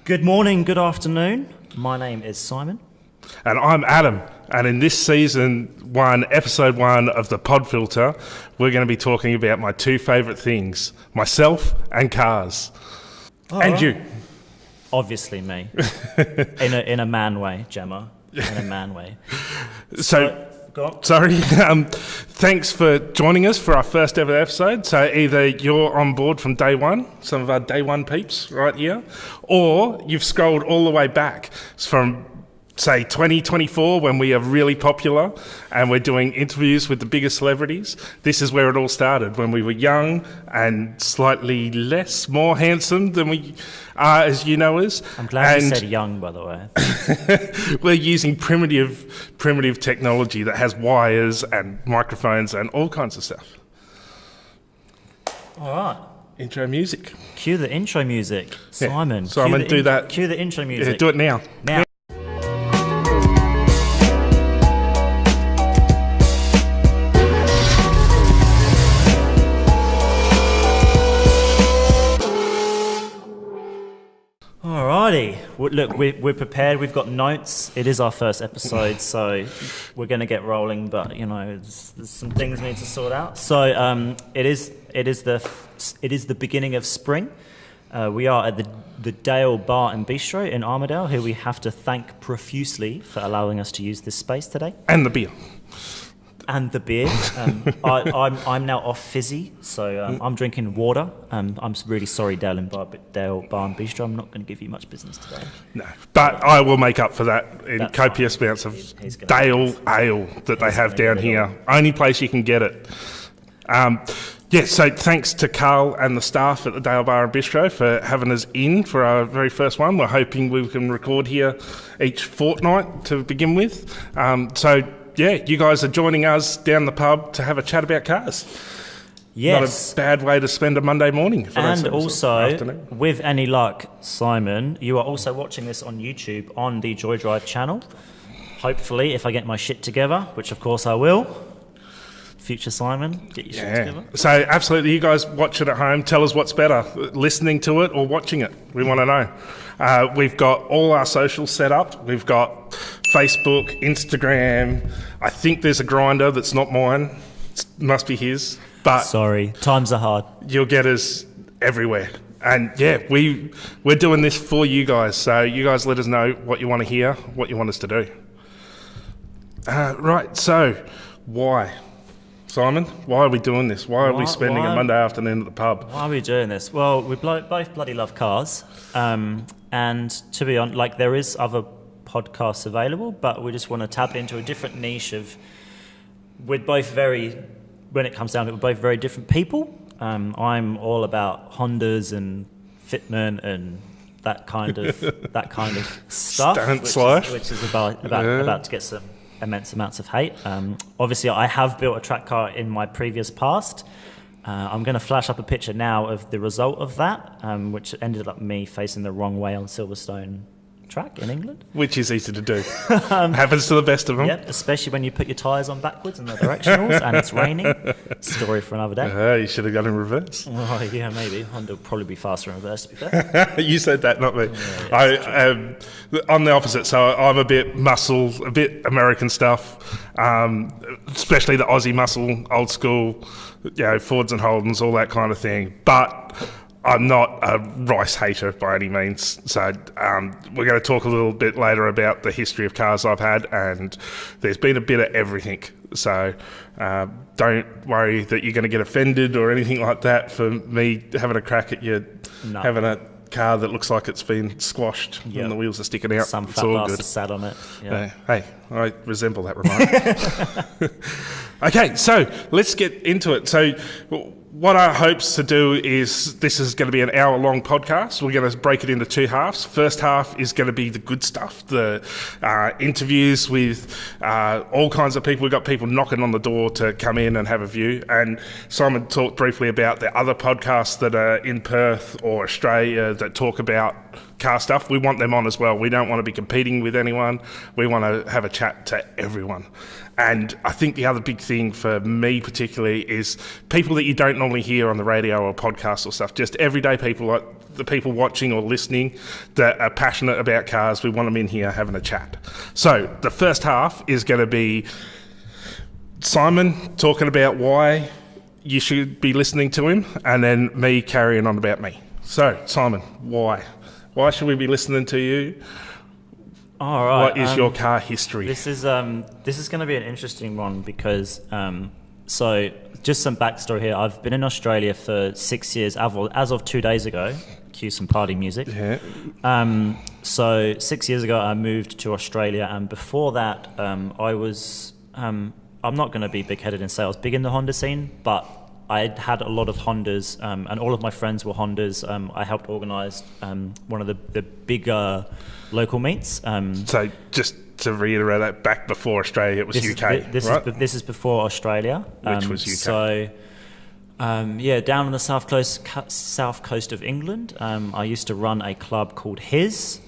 Good morning, good afternoon. My name is Simon. And I'm Adam. And in this season 1, episode 1 of the Pod Filter, we're going to be talking about my two favourite things, myself and cars. Oh, and right. you. Obviously me. in a man way, Gemma. In a man way. So go on. sorry. Thanks for joining us for our first ever episode. So either you're on board from day one, some of our day one peeps right here, or you've scrolled all the way back from, say, 2024 when we are really popular and we're doing interviews with the biggest celebrities. This is where it all started, when we were young and slightly more handsome than we are as you know us. I'm glad you said young, by the way. We're using primitive technology that has wires and microphones and all kinds of stuff. All right. Intro music. Cue the intro music. Simon. Yeah. Simon, do that. Cue the intro music. Yeah, do it now. Now. Alrighty. Well, look, we're prepared. We've got notes. It is our first episode, so we're going to get rolling. But you know, there's some things we need to sort out. So it is the beginning of spring. We are at the Dale Bar and Bistro in Armadale, who we have to thank profusely for allowing us to use this space today. And the beer. And the beer. I'm now off fizzy, so I'm drinking water. I'm really sorry, Dale Bar and Bistro. I'm not going to give you much business today. No, but I will make up for that in copious amounts of Dale Ale that they have down here. Only place you can get it. So thanks to Carl and the staff at the Dale Bar and Bistro for having us in for our very first one. We're hoping we can record here each fortnight to begin with. You guys are joining us down the pub to have a chat about cars. Yes. Not a bad way to spend a Monday morning. And also, with any luck, Simon, you are also watching this on YouTube on the Joy Drive channel. Hopefully, if I get my shit together, which of course I will. Future Simon, get your shit together. So absolutely, you guys watch it at home. Tell us what's better, listening to it or watching it. We want to know. We've got all our socials set up. We've got Facebook, Instagram. I think there's a Grinder that's not mine. It must be his. But sorry, times are hard. You'll get us everywhere. And we're doing this for you guys. So you guys let us know what you want to hear, what you want us to do. Right, so why? Simon, why are we doing this? Why are we spending a Monday afternoon at the pub? Why are we doing this? Well, we both bloody love cars. And to be honest, there is other podcasts available, but we just want to tap into a different niche when it comes down to it, we're both very different people. I'm all about Hondas and Fitment and that kind of stuff, which is about to get some immense amounts of hate. Obviously, I have built a track car in my previous past. I'm going to flash up a picture now of the result of that, which ended up me facing the wrong way on Silverstone track in England. Which is easy to do. Happens to the best of them. Yep, especially when you put your tyres on backwards in the directionals and it's raining. Story for another day. You should have gone in reverse. Oh, yeah, maybe. Honda would probably be faster in reverse, to be fair. You said that, not me. I'm the opposite, so I'm a bit muscle, a bit American stuff, especially the Aussie muscle, old school, Fords and Holdens, all that kind of thing. But I'm not a Rice hater by any means, so we're going to talk a little bit later about the history of cars I've had, and there's been a bit of everything, so don't worry that you're going to get offended or anything like that for me having a crack at you having a car that looks like it's been squashed and the wheels are sticking out. Some fat bastard sat on it. Yep. Hey, I resemble that remark. Okay, so let's get into it. So what our hopes to do is, this is going to be an hour-long podcast. We're going to break it into two halves. First half is going to be the good stuff, the interviews with all kinds of people. We've got people knocking on the door to come in and have a view. And Simon talked briefly about the other podcasts that are in Perth or Australia that talk about car stuff, we want them on as well. We don't want to be competing with anyone. We want to have a chat to everyone. And I think the other big thing for me particularly is people that you don't normally hear on the radio or podcasts or stuff, just everyday people like the people watching or listening that are passionate about cars. We want them in here having a chat. So the first half is going to be Simon talking about why you should be listening to him, and then me carrying on about me. So, Simon, why? Why should we be listening to you? All right. What is your car history? This is going to be an interesting one because so just some backstory here. I've been in Australia for 6 years as of 2 days ago. Cue some party music. Yeah. So 6 years ago I moved to Australia, and before that I was I'm not going to be big-headed and say I was big in the Honda scene, but I had a lot of Hondas, and all of my friends were Hondas. I helped organise one of the bigger local meets. So just to reiterate that, back before Australia, it was UK, right? This is before Australia. Which was UK. So, down on the south coast of England, I used to run a club called His.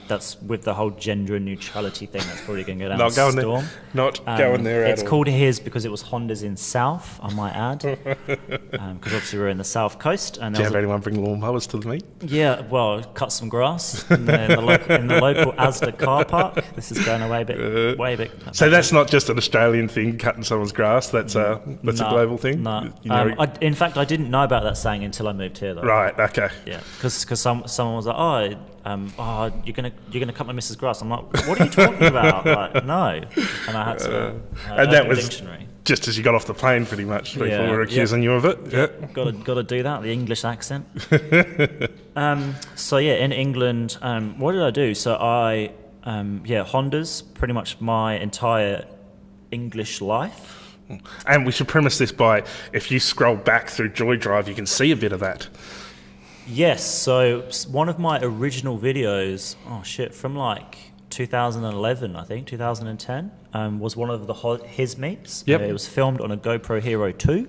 That's with the whole gender neutrality thing. That's probably going to go down the storm. Not going there at all. It's called His because it was Hondas in South, I might add. Because obviously we're in the south coast. And do you have anyone bring lawnmowers to the meet? Yeah, well, cut some grass in the local Asda car park. This is going way big. So that's not just an Australian thing, cutting someone's grass. That's a global thing. No, in fact, I didn't know about that saying until I moved here, though. Right. Okay. Yeah, because someone was like, you're gonna cut my missus' grass. I'm like, what are you talking about? Like, no. And I had to. And that was dictionary. Just as you got off the plane, pretty much. People were accusing you of it. Yeah. Got to do that. The English accent. So in England, what did I do? So I, Hondas pretty much my entire English life. And we should premise this by, if you scroll back through Joy Drive, you can see a bit of that. Yes, so one of my original videos, from like 2011, I think, 2010, was one of the His meets. Yep. It was filmed on a GoPro Hero 2.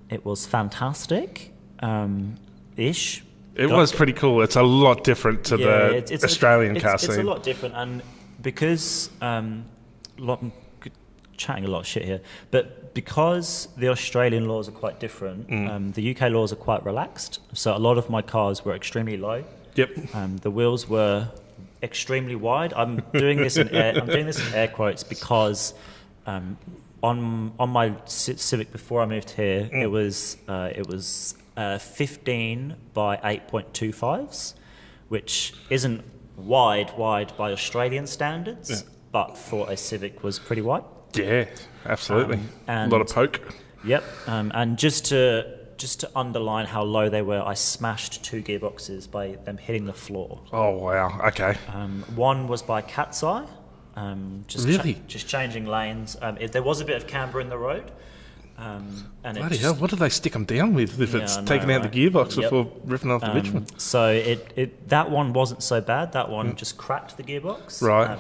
It was fantastic, ish. It was pretty cool. It's a lot different to the Australian car scene. It's a lot different, and because chatting a lot of shit here, but because the Australian laws are quite different, the UK laws are quite relaxed. So a lot of my cars were extremely low. Yep. The wheels were extremely wide. I'm doing this in air quotes because on my Civic before I moved here, it was 15 by 8.25s, which isn't wide by Australian standards, but for a Civic was pretty wide. Yeah, absolutely. A lot of poke. Yep. And just to underline how low they were, I smashed 2 gearboxes by them hitting the floor. Oh wow! Okay. One was by Cat's Eye. Really? Just changing lanes. There was a bit of camber in the road. Bloody hell! What do they stick them down with if it's taking out the gearbox before ripping off the bitumen? So that one wasn't so bad. That one just cracked the gearbox. Right.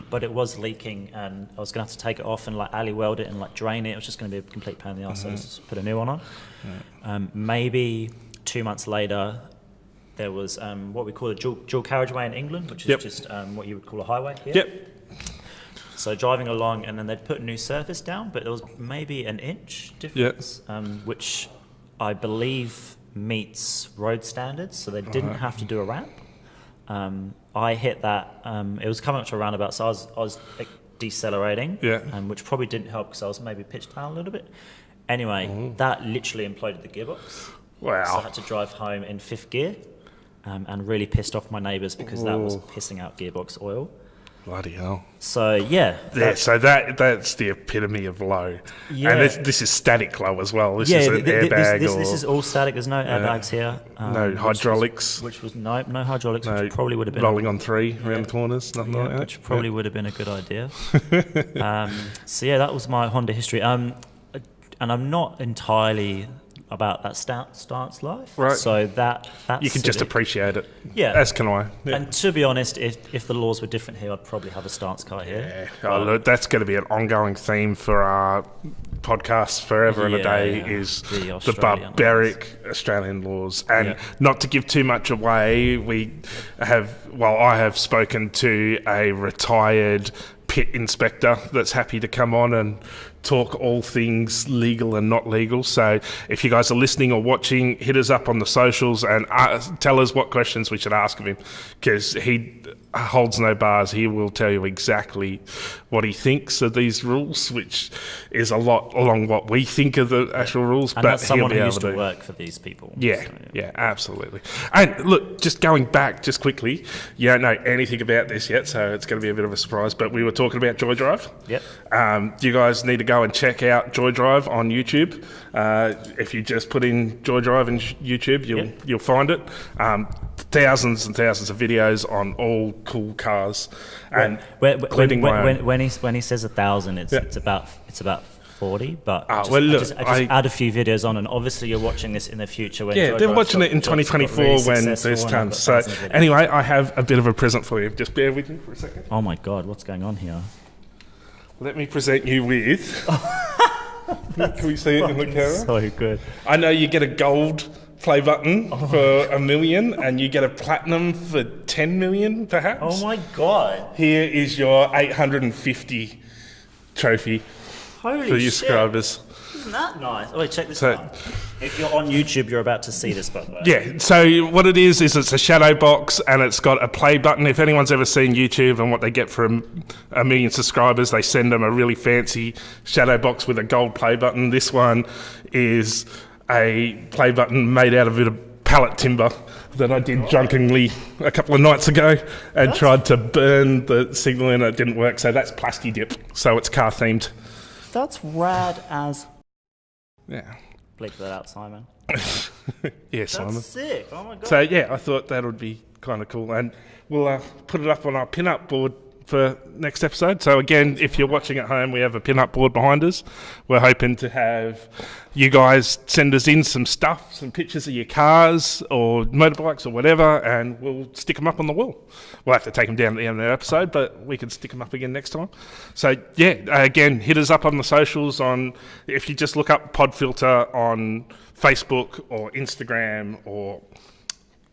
But it was leaking, and I was going to have to take it off and like alley weld it and like drain it. It was just going to be a complete pain in the arse. So I just put a new one on. Yeah. Maybe 2 months later, there was what we call a dual carriageway in England, which is just what you would call a highway here. Yep. So driving along, and then they'd put a new surface down, but there was maybe an inch difference, which I believe meets road standards. So they didn't have to do a ramp. I hit that. It was coming up to a roundabout, so I was decelerating, which probably didn't help because I was maybe pitched down a little bit. Anyway, that literally imploded the gearbox. Wow. So I had to drive home in 5th gear and really pissed off my neighbours because that was pissing out gearbox oil. Bloody hell. So, so that's the epitome of low. Yeah. And this is static low as well. This is an airbag. This is all static. There's no airbags here. No hydraulics. Which was no hydraulics, which probably would have been... rolling on 3 around the corners, nothing like that. Which probably would have been a good idea. That was my Honda history. And I'm not entirely about that stance life. Right. So that's you can just appreciate it. Yeah. As can I. Yeah. And to be honest, if the laws were different here, I'd probably have a stance car here. Yeah. Look, that's going to be an ongoing theme for our podcast forever and a day is the barbaric Australian laws. And not to give too much away, I have spoken to a retired pit inspector that's happy to come on and talk all things legal and not legal. So if you guys are listening or watching, hit us up on the socials and tell us what questions we should ask of him, because he holds no bars. He will tell you exactly what he thinks of these rules, which is a lot along what we think of the actual rules. And but that's someone who used to work for these people. Yeah, absolutely. And look, just going back just quickly, you don't know anything about this yet, so it's going to be a bit of a surprise, but we were talking about Joy Drive. Yep. You guys need to go and check out Joy Drive on YouTube. If you just put in Joy Drive in YouTube, you'll find it. Thousands and thousands of videos on all cool cars, and including my own. When he says 1,000, it's about 40. But I just add a few videos on, and obviously you're watching this in the future. When they're watching it in 2024 really when there's tons. So anyway, I have a bit of a present for you. Just bear with me for a second. Oh my God, what's going on here? Let me present you with. Can we see it in the camera? So good. I know you get a gold play button for $1 million, and you get a platinum for 10 million, perhaps. Oh my God! Here is your 850 trophy for your subscribers. Isn't that nice? Oh, wait, check this out. If you're on YouTube, you're about to see this, by the way. Yeah, so what it is it's a shadow box, and it's got a play button. If anyone's ever seen YouTube and what they get from 1 million subscribers, they send them a really fancy shadow box with a gold play button. This one is a play button made out of a bit of pallet timber that I did drunkenly a couple of nights ago and tried to burn the signal in. It didn't work, so that's Plasti Dip. So it's car themed. That's rad as... Yeah. Bleep that out, Simon. Yeah, Simon. That's sick. Oh my God. So yeah, I thought that would be kind of cool, and we'll put it up on our pin-up board for next episode. So again, if you're watching at home, we have a pin-up board behind us. We're hoping to have you guys send us in some stuff, some pictures of your cars or motorbikes or whatever, and we'll stick them up on the wall. We'll have to take them down at the end of the episode, but we can stick them up again next time. So yeah, again, hit us up on the socials. If you just look up Podfilter on Facebook or Instagram or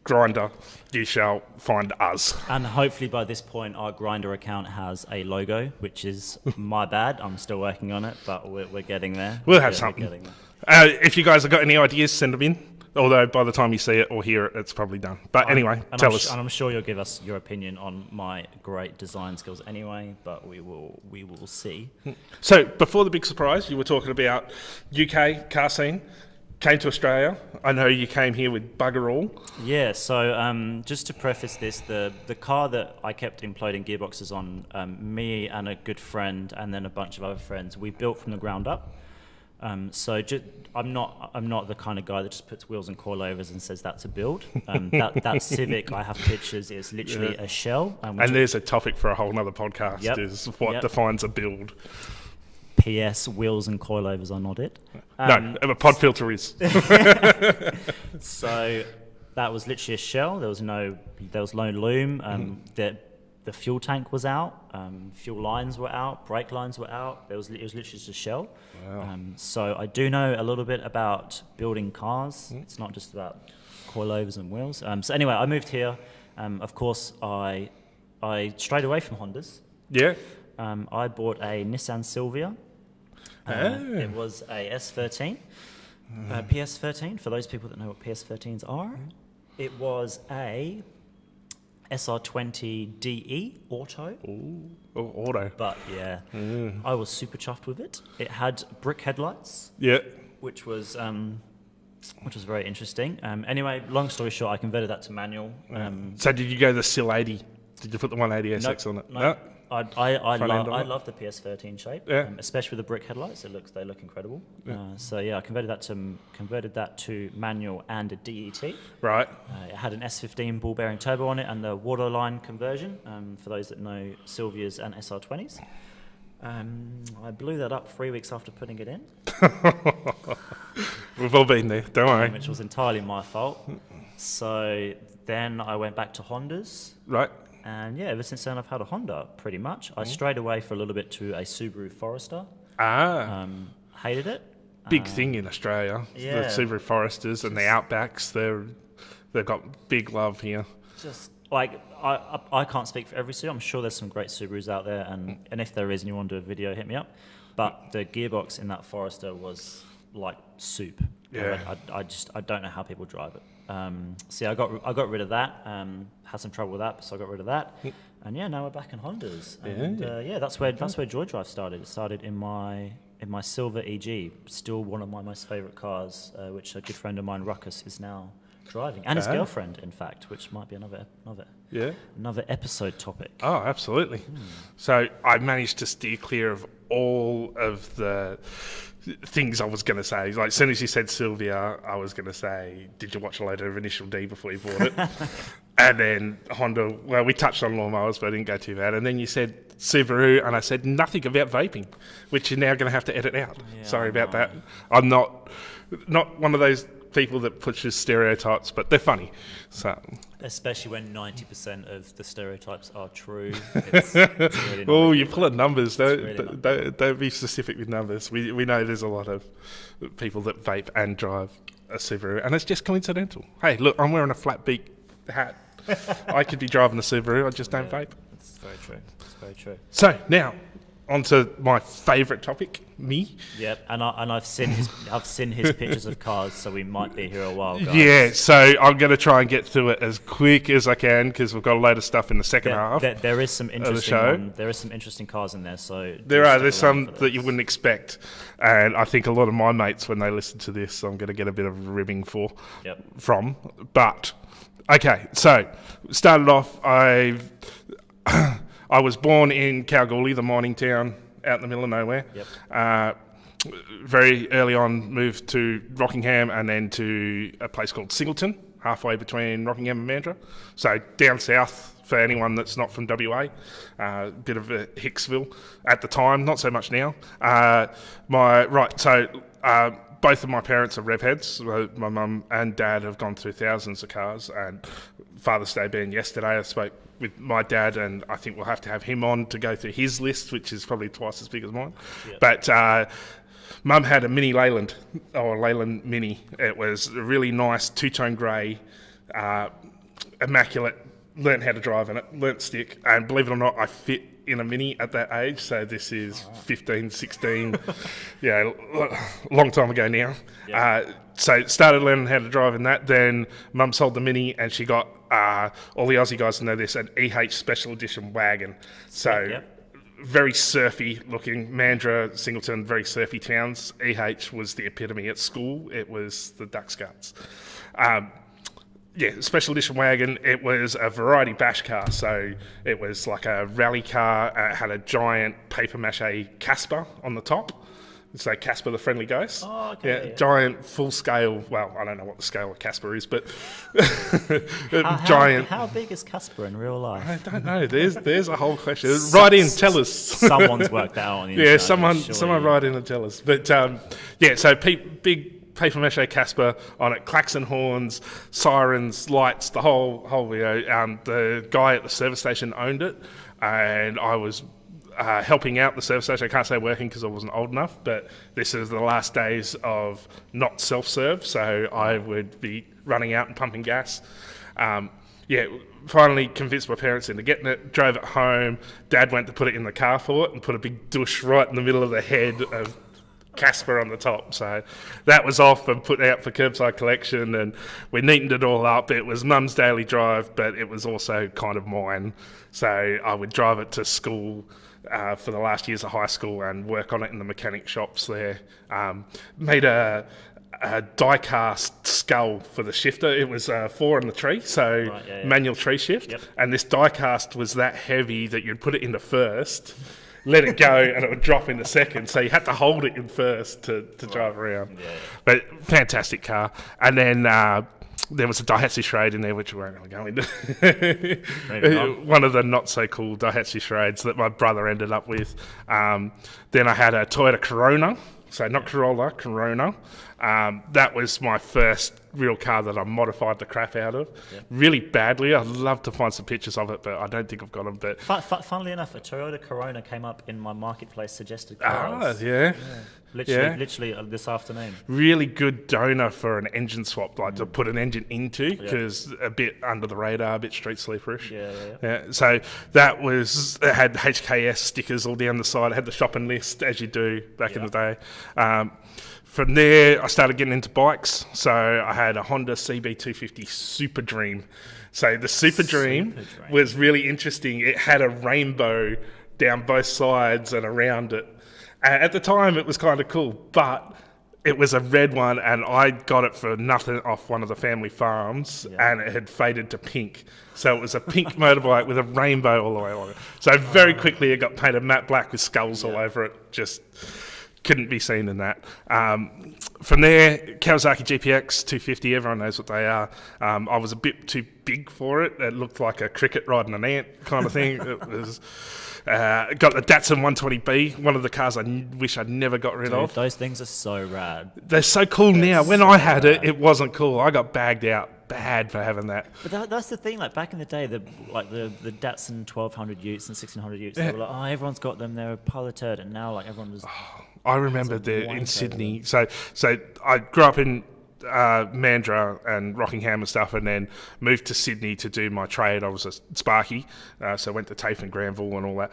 Grindr, you shall find us. And hopefully by this point our Grindr account has a logo, which is my bad. I'm still working on it, but we're getting there. We'll have something. If you guys have got any ideas, send them in. Although by the time you see it or hear it, it's probably done. But anyway, tell us. And I'm sure you'll give us your opinion on my great design skills anyway, but we will see. So before the big surprise, you were talking about UK car scene. Came to Australia. I know you came here with bugger all. Yeah, so just to preface this, the car that I kept imploding gearboxes on, me and a good friend and then a bunch of other friends, we built from the ground up. I'm not the kind of guy that just puts wheels and coilovers and says that's a build. That Civic, I have pictures, is literally a shell. And there's a topic for a whole nother podcast, is what defines a build. PS, wheels and coilovers are not it. No, a pod filter is. So that was literally a shell. There was no loom. The fuel tank was out. Fuel lines were out. Brake lines were out. It was literally just a shell. Wow. So I do know a little bit about building cars. It's not just about coilovers and wheels. So anyway, I moved here. Of course, I strayed away from Hondas. Yeah. I bought a Nissan Silvia. It was a S13, PS13, for those people that know what PS13s are. It was a SR20 DE Auto. Ooh, auto. But yeah, I was super chuffed with it. It had brick headlights. Yeah. Which was very interesting. Anyway, long story short, I converted that to manual. So did you go the SIL 80? Did you put the 180 SX on it? No. I love the PS13 shape, especially with the brick headlights. They look incredible. Yeah. So yeah, I converted that to manual and a DET. Right. It had an S15 ball bearing turbo on it and the waterline conversion. For those that know Silvias and SR20s, I blew that up 3 weeks after putting it in. We've all been there, don't worry. which was entirely my fault. So then I went back to Hondas. Right. And yeah, ever since then I've had a Honda pretty much. I strayed away for a little bit to a Subaru Forester. Hated it. Big thing in Australia. Yeah. The Subaru Foresters and the Outbacks, they've got big love here. Just like I can't speak for every Subaru. I'm sure there's some great Subarus out there, and if there is and you want to do a video, hit me up. But the gearbox in that Forester was like soup. Yeah. I don't know how people drive it. So yeah, I got rid of that. Had some trouble with that, so I got rid of that. And yeah, now we're back in Hondas. And that's where Joy Drive started. It started in my silver EG, still one of my most favourite cars, which a good friend of mine, Ruckus, is now driving, and his girlfriend, in fact, which might be another episode topic. Oh, absolutely. So I managed to steer clear of all of the things I was going to say. Like, as soon as you said Sylvia, I was going to say, did you watch a load of Initial D before you bought it? And then Honda, well, we touched on lawnmowers, but I didn't go too bad. And then you said Subaru, and I said nothing about vaping, which you're now going to have to edit out. Yeah, Sorry about that. I'm not one of those people that pushes stereotypes, but they're funny. So, especially when 90% of the stereotypes are true. It's really oh, you're pulling numbers. Don't be specific with numbers. We know there's a lot of people that vape and drive a Subaru, and it's just coincidental. Hey, look, I'm wearing a flat beak hat. I could be driving a Subaru, I just don't vape. That's very true. That's very true. So now, on to my favourite topic, me. Yep, and I've seen his pictures of cars, so we might be here a while, guys. Yeah, so I'm going to try and get through it as quick as I can because we've got a load of stuff in the second half. There is some interesting there is some interesting cars in there. So there's some that you wouldn't expect, and I think a lot of my mates, when they listen to this, I'm going to get a bit of ribbing from. But okay, so started off. I was born in Kalgoorlie, the mining town out in the middle of nowhere. Yep. Very early on, moved to Rockingham and then to a place called Singleton, halfway between Rockingham and Mandurah. So down south for anyone that's not from WA, bit of a Hicksville at the time, not so much now. Both of my parents are rev heads. My mum and dad have gone through thousands of cars, and Father's Day being yesterday, I spoke with my dad, and I think we'll have to have him on to go through his list, which is probably twice as big as mine. Yep. But Mum had a Mini Leyland, or a Leyland Mini. It was a really nice two-tone grey, immaculate. Learned how to drive in it, learnt stick, and believe it or not, I fit in a Mini at that age. So this is 15, 16, long time ago now. Yeah. So started learning how to drive in that. Then Mum sold the Mini, and she got all the Aussie guys know this, an EH Special Edition wagon. So very surfy looking. Mandurah, Singleton, very surfy towns. EH was the epitome at school. It was the duck scuts. Special edition wagon. It was a variety bash car, so it was like a rally car. It had a giant paper mache Casper on the top. So Casper the Friendly Ghost. Oh, okay. Yeah, giant full scale. Well, I don't know what the scale of Casper is, but giant. How big is Casper in real life? I don't know. There's a whole question. Write in, tell us. Someone's worked that out on the internet. Someone write in and tell us. But so big paper mache Casper on it, klaxon horns, sirens, lights, the whole video. The guy at the service station owned it, and I was helping out the service station. I can't say working because I wasn't old enough, but this is the last days of not self-serve, so I would be running out and pumping gas. Finally convinced my parents into getting it, drove it home. Dad went to put it in the carport and put a big douche right in the middle of the head of Casper on the top. So that was off and put out for curbside collection, and we neatened it all up. It was Mum's daily drive, but it was also kind of mine. So I would drive it to school for the last years of high school and work on it in the mechanic shops there. Made a die-cast skull for the shifter. It was 4 in the tree, so manual tree shift. Yep. And this die-cast was that heavy that you'd put it into first, let it go, and it would drop into second. So you had to hold it in first to drive around. Yeah. But fantastic car. And then there was a Daihatsu Charade in there, which we won't really go into. One of the not-so-cool Daihatsu Charades that my brother ended up with. Then I had a Toyota Corona. So not Corolla, Corona. That was my first real car that I modified the crap out of, really badly. I'd love to find some pictures of it, but I don't think I've got them. But funnily enough, a Toyota Corona came up in my marketplace suggested cars. Literally this afternoon. Really good donor for an engine swap, like to put an engine into, because a bit under the radar, a bit street sleeperish. So that was, it had HKS stickers all down the side. It had the shopping list, as you do back in the day. From there, I started getting into bikes. So I had a Honda CB250 Super Dream. So the Super Dream was really interesting. It had a rainbow down both sides and around it. At the time, it was kind of cool, but it was a red one, and I got it for nothing off one of the family farms, and it had faded to pink. So it was a pink motorbike with a rainbow all the way along it. So very quickly, it got painted matte black with skulls all over it. Just couldn't be seen in that. From there, Kawasaki GPX 250, everyone knows what they are. I was a bit too big for it. It looked like a cricket riding an ant kind of thing. It was... got the Datsun 120B, one of the cars I wish I'd never got rid of. Those things are so rad. They're so cool now. When I had it, it wasn't cool. I got bagged out bad for having that. But that's the thing. Like back in the day, the Datsun 1200 Utes and 1600 Utes, they were like, oh, everyone's got them. They're a pile of turd. And now like everyone was. I remember in Sydney. So I grew up in Mandurah and Rockingham and stuff, and then moved to Sydney to do my trade. I was a Sparky, so I went to TAFE and Granville and all that.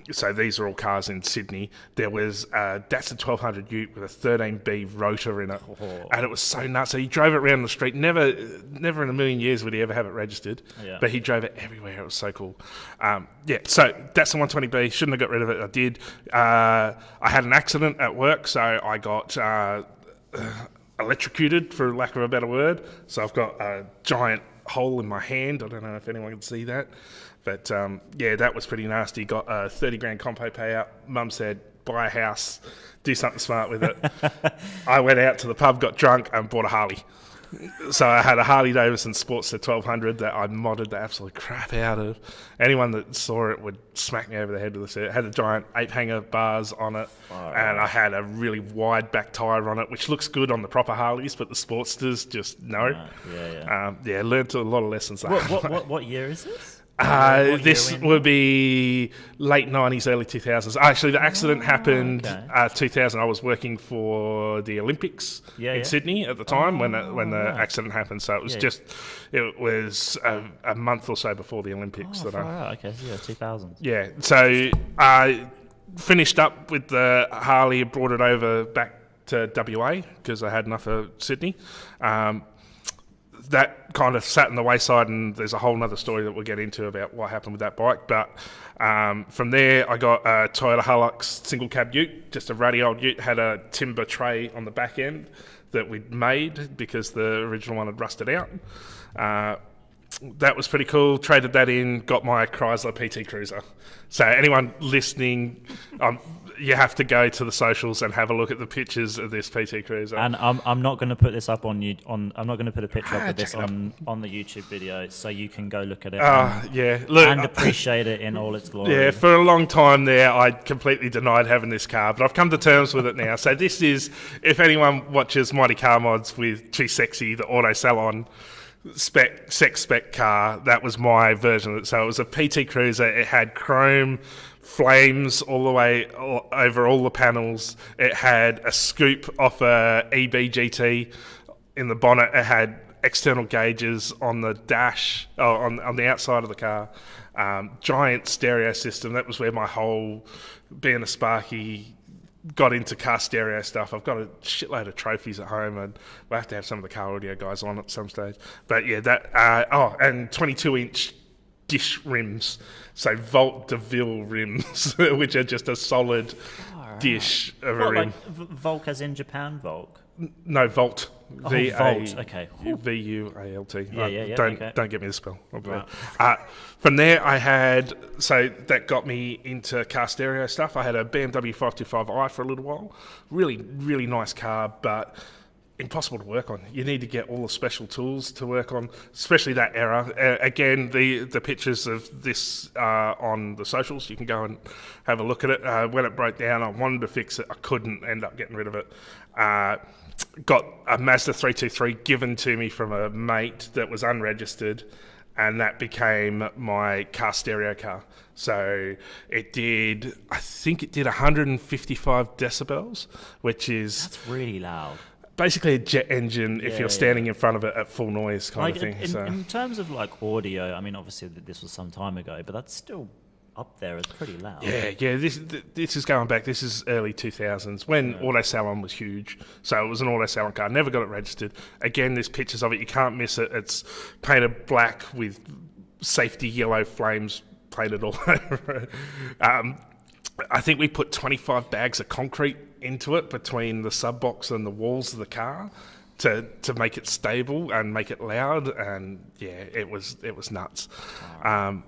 So these are all cars in Sydney. There was a Datsun 1200 Ute with a 13B rotor in it, and it was so nuts. So he drove it around the street. Never in a million years would he ever have it registered, but he drove it everywhere. It was so cool. So Datsun 120B, shouldn't have got rid of it. I did. I had an accident at work, so I got electrocuted, for lack of a better word. So I've got a giant hole in my hand. I don't know if anyone can see that. But that was pretty nasty. Got a 30 grand compo payout. Mum said, buy a house, do something smart with it. I went out to the pub, got drunk, and bought a Harley. So I had a Harley Davidson Sportster 1200 that I modded the absolute crap out of. Anyone that saw it would smack me over the head with it. It had a giant 8-hanger bars on it, and I had a really wide back tyre on it, which looks good on the proper Harleys, but the Sportsters just no. Learned a lot of lessons. What year is this? This would be late 90s, early 2000s. Actually, the accident happened 2000. I was working for the Olympics in Sydney at the time when the accident happened. So it was it was a month or so before the Olympics. 2000. Yeah, so I finished up with the Harley, brought it over back to WA because I had enough of Sydney. That kind of sat in the wayside, and there's a whole other story that we'll get into about what happened with that bike. But from there, I got a Toyota Hilux single cab ute, just a ratty old ute, had a timber tray on the back end that we'd made because the original one had rusted out. That was pretty cool. Traded that in, got my Chrysler PT Cruiser. So anyone listening, you have to go to the socials and have a look at the pictures of this PT Cruiser. And I'm not going to put this up I'm not going to put a picture up of this on the YouTube video, so you can go look at it and appreciate it in all its glory. Yeah, for a long time there, I completely denied having this car, but I've come to terms with it now. So this is, if anyone watches Mighty Car Mods with Too Sexy, the auto salon sex spec car, that was my version of it. So it was a PT Cruiser. It had chrome flames all the way over all the panels. It had a scoop off a EB GT in the bonnet. It had external gauges on the dash, on the outside of the car. Giant stereo system. That was where my whole, being a Sparky, got into car stereo stuff. I've got a shitload of trophies at home, and we'll have to have some of the car audio guys on at some stage. But yeah, that and 22-inch dish rims, so Volt DeVille rims, which are just a solid dish of a rim. Like Volk as in Japan Volk? No, Volt. Volt. Okay. VUALT. Yeah. Don't get me the spell. From there, I had, so that got me into car stereo stuff. I had a BMW 525i for a little while. Really, really nice car, but impossible to work on. You need to get all the special tools to work on, especially that era. Again, the pictures of this are on the socials. You can go and have a look at it. When it broke down, I wanted to fix it. I couldn't end up getting rid of it. Got a Mazda 323 given to me from a mate that was unregistered, and that became my car stereo car. So I think it did 155 decibels, which is... That's really loud. Basically a jet engine if you're standing in front of it at full noise kind of thing. In terms of like audio, I mean, obviously this was some time ago, but that's still up there. It's pretty loud. Yeah. This is going back. This is early 2000s when Auto Salon was huge. So it was an Auto Salon car. Never got it registered. Again, there's pictures of it. You can't miss it. It's painted black with safety yellow flames painted all over it. I think we put 25 bags of concrete into it between the sub box and the walls of the car to make it stable and make it loud, and it was nuts. While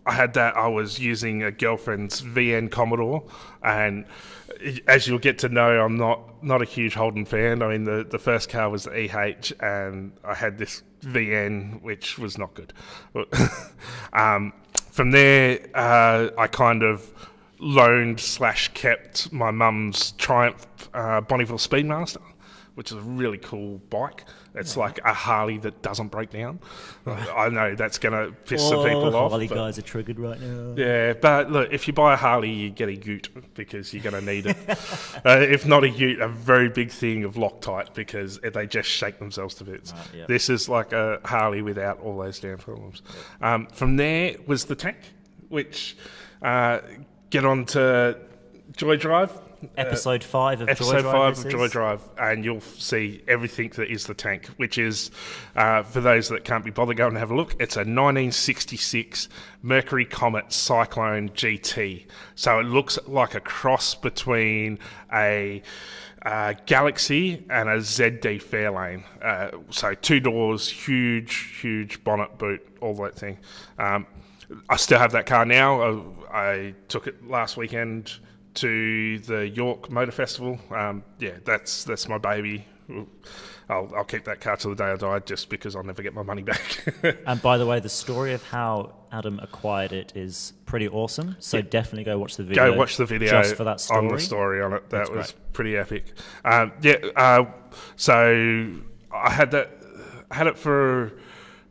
I had that, I was using a girlfriend's VN Commodore, and as you'll get to know, I'm not a huge Holden fan. I mean, the first car was the EH, and I had this VN, which was not good. From there, I kind of loaned/kept my mum's Triumph Bonneville Speedmaster, which is a really cool bike. It's like a Harley that doesn't break down. I know that's going to piss some people off. Harley guys are triggered right now. Yeah, but look, if you buy a Harley, you get a ute because you're going to need it. If not a ute, a very big thing of Loctite because they just shake themselves to bits. Right, yep. This is like a Harley without all those damn problems. Yep. From there was the tank, which get on to Joy Drive. Episode 5 of Joy Drive. Episode 5 of Joy Drive, and you'll see everything that is the tank, which is, for those that can't be bothered, go and have a look. It's a 1966 Mercury Comet Cyclone GT. So it looks like a cross between a Galaxy and a ZD Fairlane. So 2 doors, huge bonnet boot, all that thing. I still have that car now. I took it last weekend to the York Motor Festival. That's my baby. I'll keep that car till the day I die, just because I'll never get my money back. And by the way, the story of how Adam acquired it is pretty awesome. So definitely go watch the video. Go watch the video just for that story. On the story on it. That was great. Pretty epic. So I had that.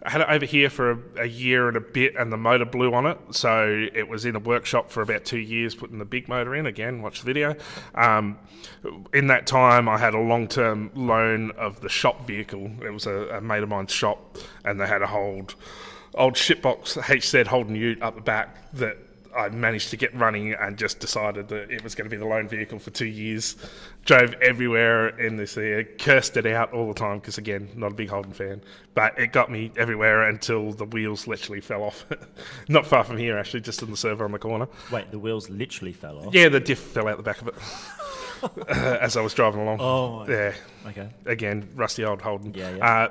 I had it over here for a year and a bit, and the motor blew on it. So it was in a workshop for about 2 years, putting the big motor in. Again, watch the video. In that time, I had a long-term loan of the shop vehicle. It was a mate of mine's shop, and they had a old shitbox HZ Holden Ute up the back that I managed to get running, and just decided that it was going to be the loan vehicle for 2 years. Drove everywhere in this area, cursed it out all the time because, again, not a big Holden fan. But it got me everywhere until the wheels literally fell off. Not far from here, actually, just in the server on the corner. Wait, the wheels literally fell off? Yeah, the diff fell out the back of it as I was driving along. Oh, yeah. Okay. Again, rusty old Holden. Yeah.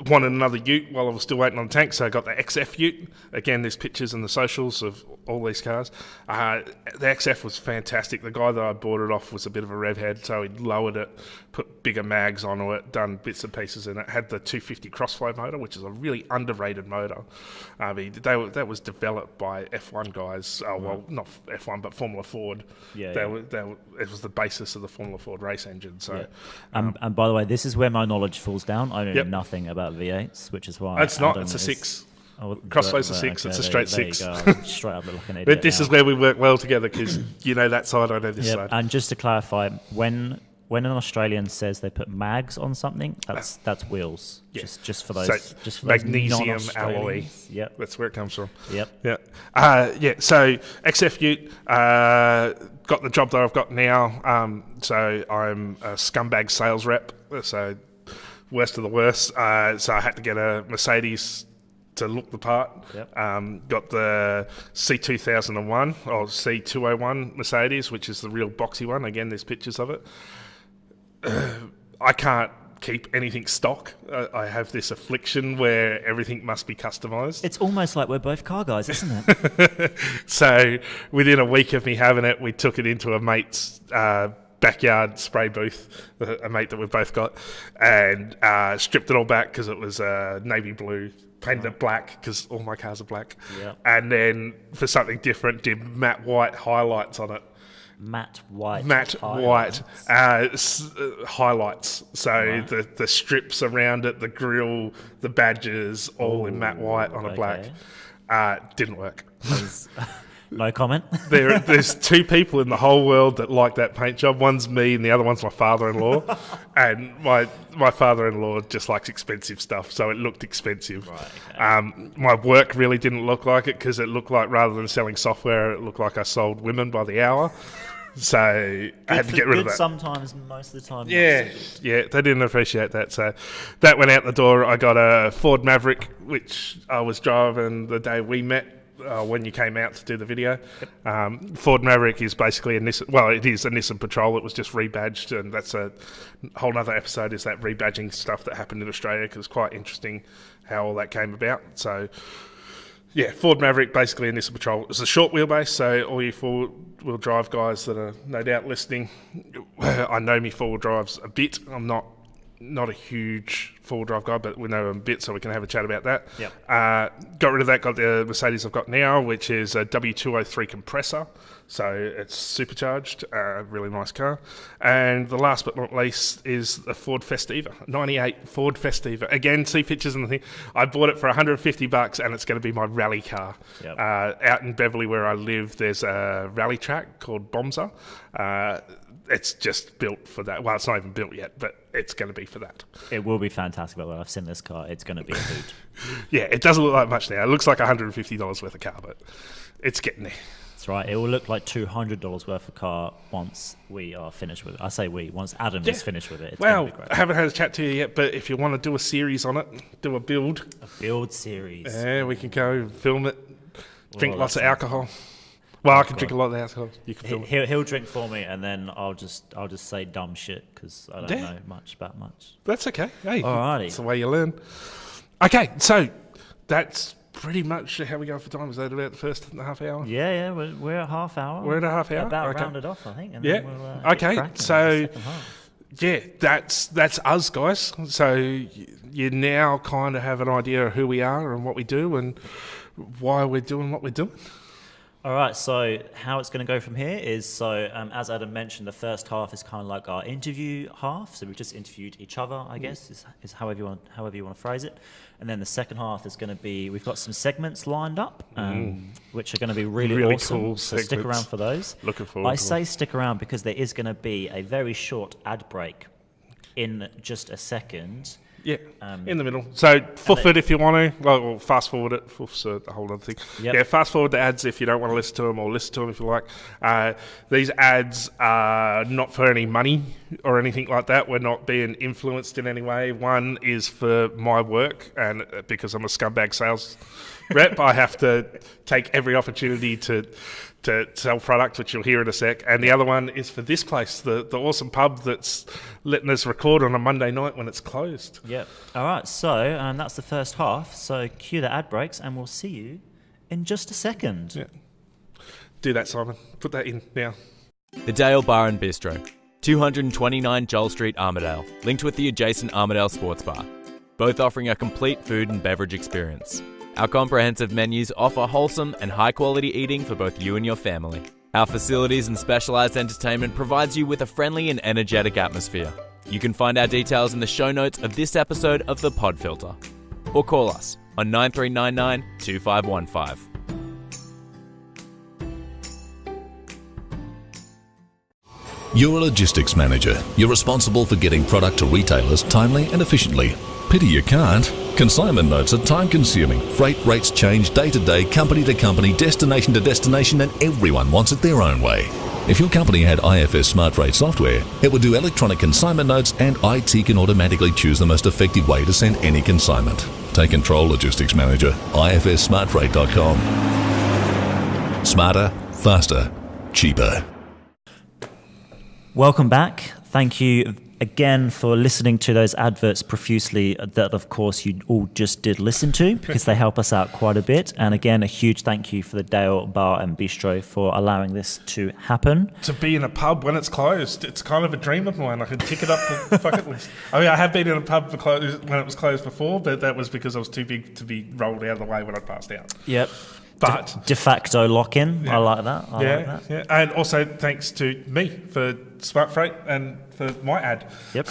Wanted another ute while I was still waiting on the tank, so I got the XF ute. Again, there's pictures in the socials of all these cars. The XF was fantastic. The guy that I bought it off was a bit of a rev head, so he lowered it, put bigger mags onto it, done bits and pieces in it. Had the 250 crossflow motor, which is a really underrated motor. That was developed by F1 guys. Not F1, but Formula Ford. It was the basis of the Formula Ford race engine. So, and by the way, this is where my knowledge falls down. I know nothing about V8s, which is why it's not. It's a 6. Crossflow's a 6. It's a straight 6. Straight up looking at it. But this is where we work well together, because you know that side, I know this side. And just to clarify, when an Australian says they put mags on something, that's wheels. Yeah. Just for those. So just for magnesium those alloy. Yep. That's where it comes from. Yep. Yeah. So XF Ute got the job that I've got now. So I'm a scumbag sales rep. So worst of the worst. So I had to get a Mercedes to look the part. Yep. Got the C2001 or C201 Mercedes, which is the real boxy one. Again, there's pictures of it. I can't keep anything stock. I have this affliction where everything must be customised. It's almost like we're both car guys, isn't it? So within a week of me having it, we took it into a mate's backyard spray booth, a mate that we've both got, and stripped it all back because it was navy blue, painted it black because all my cars are black, and then for something different did matte white highlights on it. Matte white highlights. So the strips around it, the grill, the badges, all in matte white on a black. Didn't work. No comment. There's two people in the whole world that like that paint job. One's me and the other one's my father-in-law. And my father-in-law just likes expensive stuff, so it looked expensive. Right, okay. My work really didn't look like it because it looked like, rather than selling software, it looked like I sold women by the hour. So I had to get rid of that. Sometimes, most of the time. Yeah, they didn't appreciate that. So that went out the door. I got a Ford Maverick, which I was driving the day we met. When you came out to do the video. Ford Maverick is basically a Nissan, well, it is a Nissan Patrol. It was just rebadged, and that's a whole other episode, is that rebadging stuff that happened in Australia, because it's quite interesting how all that came about. So yeah, Ford Maverick, basically a Nissan Patrol. It's a short wheelbase, so all you four-wheel drive guys that are no doubt listening, I know me four-wheel drives a bit. I'm not a huge four-wheel drive guy, but we know him a bit, so we can have a chat about that. Yep. Got rid of that, got the Mercedes I've got now, which is a W203 compressor, so it's supercharged, really nice car. And the last but not least is a Ford Festiva, 98 Ford Festiva. Again, see pictures and the thing. I bought it for $150 and it's going to be my rally car. Yep. Out in Beverley where I live, there's a rally track called Bomser. It's just built for that. Well, it's not even built yet, but it's going to be for that. It will be fantastic, by the way. I've seen this car. It's going to be a hoot. Yeah, it doesn't look like much now. It looks like $150 worth of car, but it's getting there. That's right. It will look like $200 worth of car once we are finished with it. I say once Adam is finished with it. It's going to be great. I haven't had a chat to you yet, but if you want to do a series on it, do a build. A build series. Yeah, we can go film it, drink lots of alcohol. Well, I can drink a lot of the alcohol. You can film it. He'll drink for me, and then I'll just say dumb shit because I don't know much about much. That's okay. Hey, alrighty. That's the way you learn. Okay, so that's pretty much how we go for time. Is that about the first and a half hour? Yeah, we're at half hour. We're at a half hour. About rounded off, I think. And yeah. Then we'll, okay. So yeah, that's us, guys. So you now kind of have an idea of who we are and what we do and why we're doing what we're doing. All right, so how it's going to go from here is, as Adam mentioned, the first half is kind of like our interview half. So we've just interviewed each other, I guess, is however you want to phrase it. And then the second half is going to be, we've got some segments lined up, which are going to be really awesome. Cool so stick around for those. Looking forward. I say stick around because there is going to be a very short ad break in just a second. Yeah, in the middle. So foof it if you want to. Well, fast forward it. Foof's a whole other thing. Yep. Yeah, fast forward the ads if you don't want to listen to them, or listen to them if you like. These ads are not for any money or anything like that. We're not being influenced in any way. One is for my work, and because I'm a scumbag sales rep, I have to take every opportunity to sell product, which you'll hear in a sec. And the other one is for this place, the awesome pub that's letting us record on a Monday night when it's closed. Yep. All right, so that's the first half. So cue the ad breaks, and we'll see you in just a second. Yeah. Do that, Simon. Put that in now. The Dale Bar and Bistro, 229 Joel Street, Armidale, linked with the adjacent Armidale Sports Bar, both offering a complete food and beverage experience. Our comprehensive menus offer wholesome and high-quality eating for both you and your family. Our facilities and specialised entertainment provides you with a friendly and energetic atmosphere. You can find our details in the show notes of this episode of The Pod Filter. Or call us on 9399 2515. You're a logistics manager. You're responsible for getting product to retailers timely and efficiently. Pity you can't. Consignment notes are time-consuming. Freight rates change day to day, company to company, destination to destination, and everyone wants it their own way. If your company had IFS Smart Freight software, it would do electronic consignment notes, and IT can automatically choose the most effective way to send any consignment. Take control, Logistics Manager. IFSSmartFreight.com. Smarter, faster, cheaper. Welcome back. Thank you again for listening to those adverts profusely that, of course, you all just did listen to, because they help us out quite a bit. And again, a huge thank you for the Dale Bar and Bistro for allowing this to happen. To be in a pub when it's closed, it's kind of a dream of mine. I could tick it up the bucket list. I mean, I have been in a pub when it was closed before, but that was because I was too big to be rolled out of the way when I passed out. Yep. But de facto lock-in. Yeah. I like that. I like that. Yeah. And also thanks to me for Smart Freight and for my ad. Yep.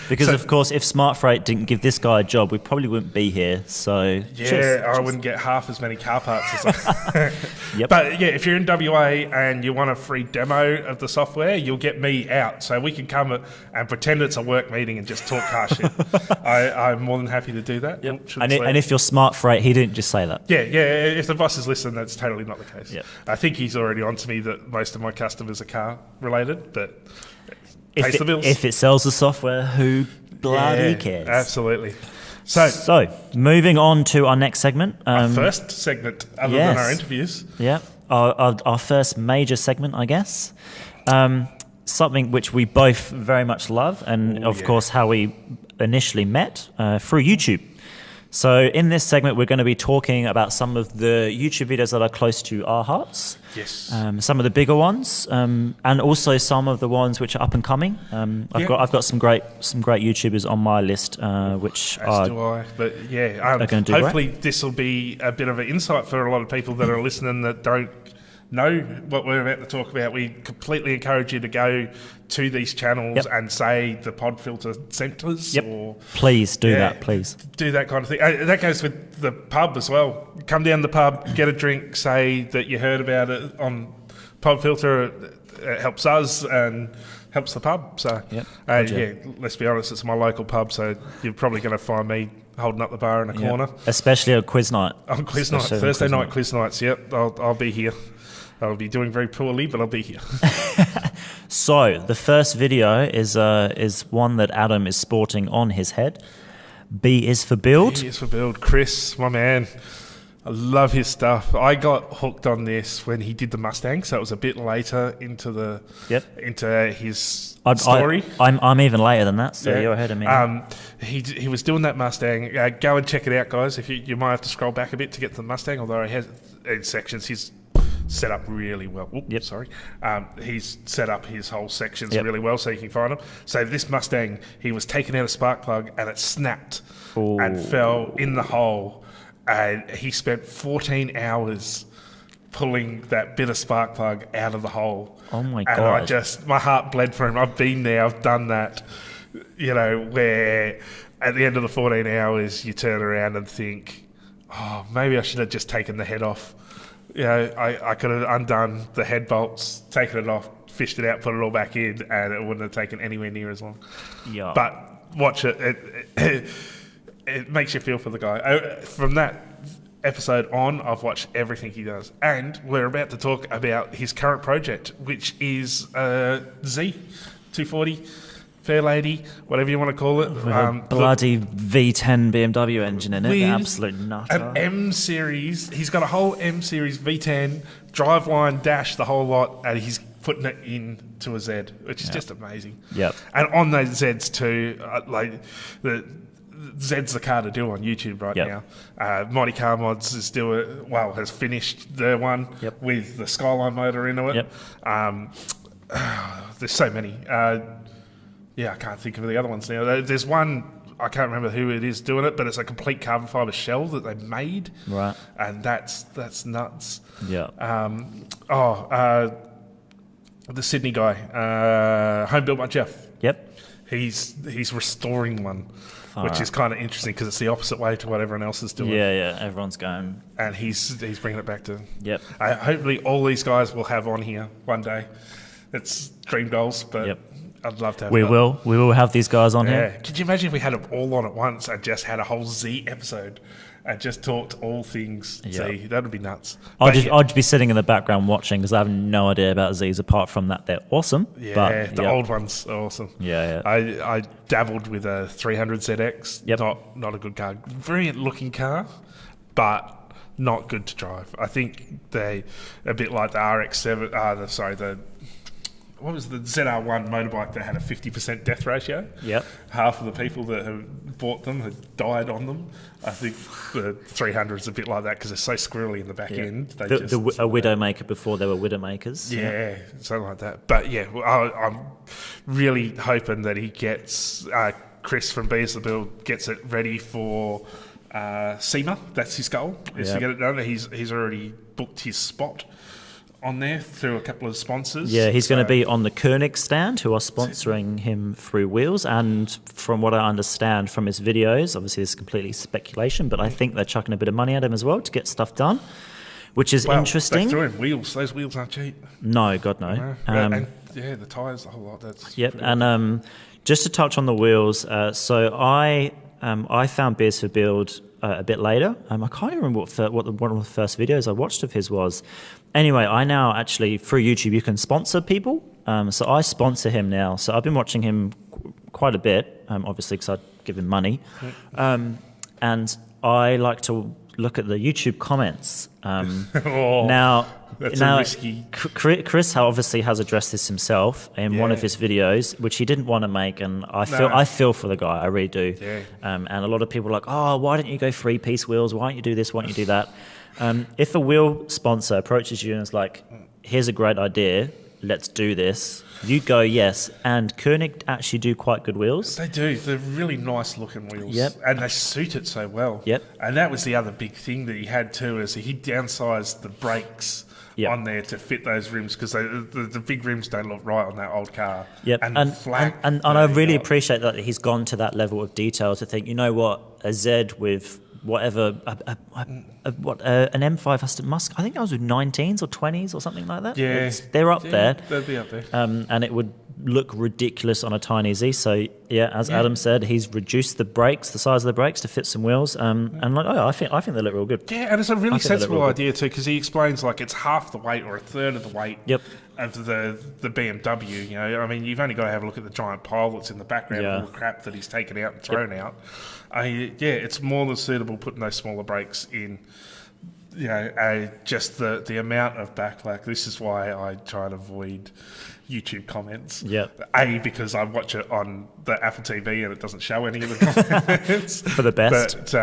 Because, of course, if Smart Freight didn't give this guy a job, we probably wouldn't be here. So, cheers. I wouldn't get half as many car parts as I. Yep. But yeah, if you're in WA and you want a free demo of the software, you'll get me out. So we can come and pretend it's a work meeting and just talk car shit. I'm more than happy to do that. Yep. And if you're Smart Freight, he didn't just say that. Yeah. If the bosses listen, that's totally not the case. Yep. I think he's already on to me that most of my customers are car related, but pays the bills. If it sells the software, who bloody cares? Absolutely. So, moving on to our next segment. Our first segment, other than our interviews. Yeah, our first major segment, I guess. Something which we both very much love, and of course how we initially met through YouTube. So in this segment, we're going to be talking about some of the YouTube videos that are close to our hearts. Yes. Some of the bigger ones, and also some of the ones which are up and coming. I've got some great YouTubers on my list, which as do I. But hopefully this will be a bit of an insight for a lot of people that are listening that don't know what we're about to talk about. We completely encourage you to go to these channels and say the pod filter centres. Yep. Or please do that, please. Do that kind of thing. That goes with the pub as well. Come down the pub, get a drink, say that you heard about it on pod filter. It helps us and helps the pub. So let's be honest, it's my local pub, so you're probably going to find me holding up the bar in a corner. Especially on quiz night. On quiz night, Thursday night quiz nights. Yep, I'll be here. I'll be doing very poorly, but I'll be here. So the first video is one that Adam is sporting on his head. B is for build. B is for build. Chris, my man. I love his stuff. I got hooked on this when he did the Mustang, so it was a bit later into his story. I'm even later than that, so you're ahead of me. He was doing that Mustang. Go and check it out, guys. If you might have to scroll back a bit to get to the Mustang, although he has in sections. He's set up really well. He's set up his whole sections really well, so you can find them. So this Mustang, he was taking out a spark plug and it snapped and fell in the hole. And he spent 14 hours pulling that bit of spark plug out of the hole. Oh my God. And my heart bled for him. I've been there, I've done that, where at the end of the 14 hours, you turn around and think, oh, maybe I should have just taken the head off. I could have undone the head bolts, taken it off, fished it out, put it all back in, and it wouldn't have taken anywhere near as long. Yeah. But watch it. It makes you feel for the guy. From that episode on, I've watched everything he does. And we're about to talk about his current project, which is Z240, Fair Lady, whatever you want to call it. Bloody V10 BMW engine in it. The absolute nutter. An M-Series. He's got a whole M-Series V10, driveline, dash, the whole lot, and he's putting it into a Z, which is just amazing. Yep. And on those Zs too, Zed's the car to do on YouTube right now. Mighty Car Mods has finished their one with the Skyline motor into it. There's so many. I can't think of the other ones now. There's one, I can't remember who it is doing it, but it's a complete carbon fibre shell that they made. Right. And that's nuts. Yeah. The Sydney guy, Home Built by Jeff. Yep. He's restoring one. Which is kind of interesting because it's the opposite way to what everyone else is doing. Yeah, everyone's going. And he's bringing it back to... Yep. Hopefully all these guys will have on here one day. It's dream goals, but I'd love to have We will have these guys on here. Could you imagine if we had them all on at once and just had a whole Z episode and just talked all things Z? That would be nuts. I'd be sitting in the background watching because I have no idea about Z's apart from that they're awesome. Yeah, the old ones are awesome. Yeah. I dabbled with a 300 ZX. Yep. Not a good car. Brilliant looking car, but not good to drive. I think they a bit like the RX-7. what was the ZR1 motorbike that had a 50% death ratio? Yep. Half of the people that have bought them had died on them. I think the 300 is a bit like that because they're so squirrely in the back end. They a Widowmaker before there were Widowmakers. Yeah, something like that. But yeah, I'm really hoping that he gets Chris from Beers the Build gets it ready for SEMA. That's his goal, is to get it done. He's already booked his spot on there through a couple of sponsors. Yeah, he's going to be on the Koenig stand, who are sponsoring him through Wheels. And from what I understand from his videos, obviously this is completely speculation, but I think they're chucking a bit of money at him as well to get stuff done, which is interesting. They threw in wheels. Those wheels aren't cheap. No, God no. And the tyres, the whole lot. That's and just to touch on the wheels, so I found Beers for Build a bit later. I can't even remember what one of the first videos I watched of his was. Anyway, I now actually, through YouTube, you can sponsor people. So I sponsor him now. So I've been watching him quite a bit, obviously, because I give him money. And I like to look at the YouTube comments. Now, risky. Chris obviously has addressed this himself in one of his videos, which he didn't want to make, and I feel for the guy, I really do. Yeah. And a lot of people are like, oh, why don't you go 3-piece wheels? Why don't you do this? Why don't you do that? If a wheel sponsor approaches you and is like, here's a great idea, let's do this, you go yes. And Koenig actually do quite good wheels. They do. They're really nice looking wheels. Yep. And they suit it so well. Yep. And that was the other big thing that he had too, is he downsized the brakes on there to fit those rims, because the big rims don't look right on that old car. Yep. And I really appreciate that he's gone to that level of detail to think, you know what, a Z with whatever, an M5 has to I think that was with 19s or 20s or something like that. Yeah. They're up there. They'd be up there. And it would look ridiculous on a tiny Z. So, as Adam said, he's reduced the brakes, the size of the brakes to fit some wheels. And I think they look real good. Yeah, and it's a really sensible idea too, because he explains like it's half the weight or a third of the weight of the BMW. You know, I mean, you've only got to have a look at the giant pile that's in the background of all the crap that he's taken out and thrown out. It's more than suitable putting those smaller brakes in. You know, just the amount of backlash. This is why I try and avoid YouTube comments. Because I watch it on the Apple TV and it doesn't show any of the comments. For the best. But,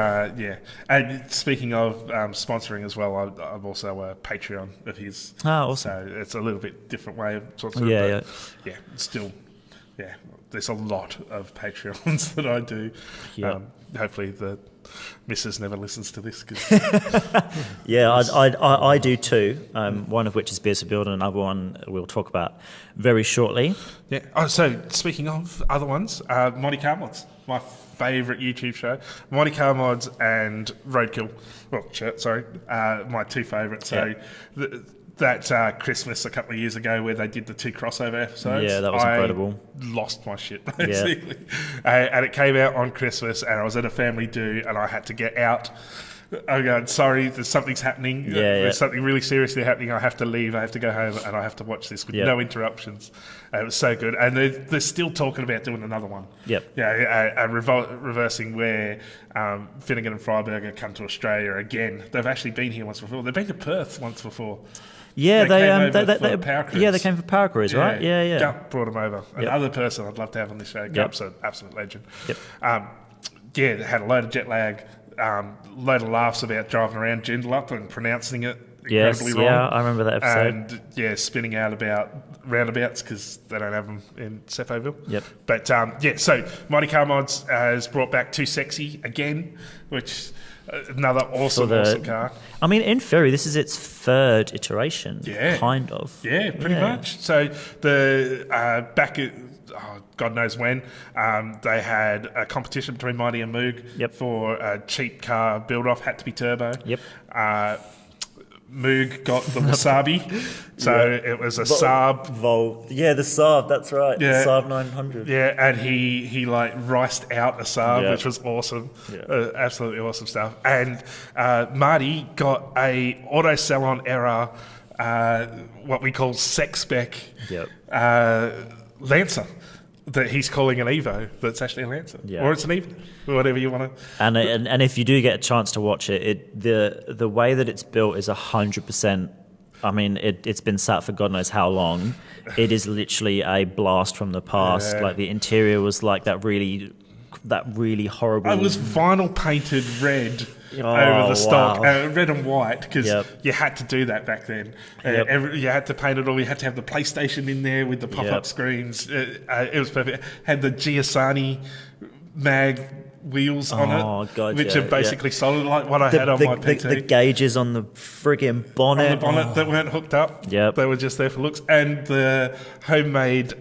And speaking of sponsoring as well, I'm also a Patreon of his. Oh, awesome. So it's a little bit different way of sponsoring. Still, there's a lot of Patreons that I do. Hopefully the missus never listens to this. I do too. One of which is Beers to Build, and another one we'll talk about very shortly. Yeah. Oh, so speaking of other ones, Monty Car Mods, my favourite YouTube show. Monty Car Mods and Roadkill. Well, my two favourites. So that Christmas a couple of years ago where they did the 2 crossover episodes. Yeah, that was incredible. Lost my shit, basically. And it came out on Christmas, and I was at a family do, and I had to get out. I'm going, sorry, something's happening. There's something really seriously happening. I have to leave. I have to go home, and I have to watch this with no interruptions. It was so good. And they're still talking about doing another one. Reversing where Finnegan and Freiberger come to Australia again. They've actually been here once before. They've been to Perth once before. Yeah, they Power Cruise. Yeah, they came for Power Cruise, right? Yeah. Gup brought them over. Another person I'd love to have on this show. Gup's an absolute legend. They had a load of jet lag, load of laughs about driving around Joondalup and pronouncing it incredibly wrong. Yeah, I remember that episode. And spinning out about roundabouts because they don't have them in Sepoville. Yep. But so Mighty Car Mods has brought back Too Sexy again, which another awesome car. I mean, in theory, this is its third iteration, kind of. Yeah, pretty much. So the back at God knows when, they had a competition between Mighty and Moog for a cheap car build-off, had to be turbo. Moog got the Wasabi, so it was a Saab. The Saab, that's right. The Saab 900. Yeah, and he like riced out a Saab, which was awesome. Absolutely awesome stuff. And Marty got a Auto Salon error, what we call sex spec Lancer. That he's calling an Evo, that's actually a Lancer, or it's an Evo, whatever you want to. And if you do get a chance to watch it, the way that it's built is 100% I mean, it's been sat for God knows how long. It is literally a blast from the past. Yeah. Like the interior was like that really horrible. It was vinyl painted red Oh, over the stock, wow. red and white, because Yep. you had to do that back then. Yep. You had to paint it all. You had to have the PlayStation in there with the pop-up Yep. screens. It was perfect. Had the Giussani mag wheels on Oh, it, God, which yeah, are basically solid, like what I the, had on the, my the, PT. the gauges on the friggin' bonnet. On the bonnet that weren't hooked up. Yep. They were just there for looks. And the homemade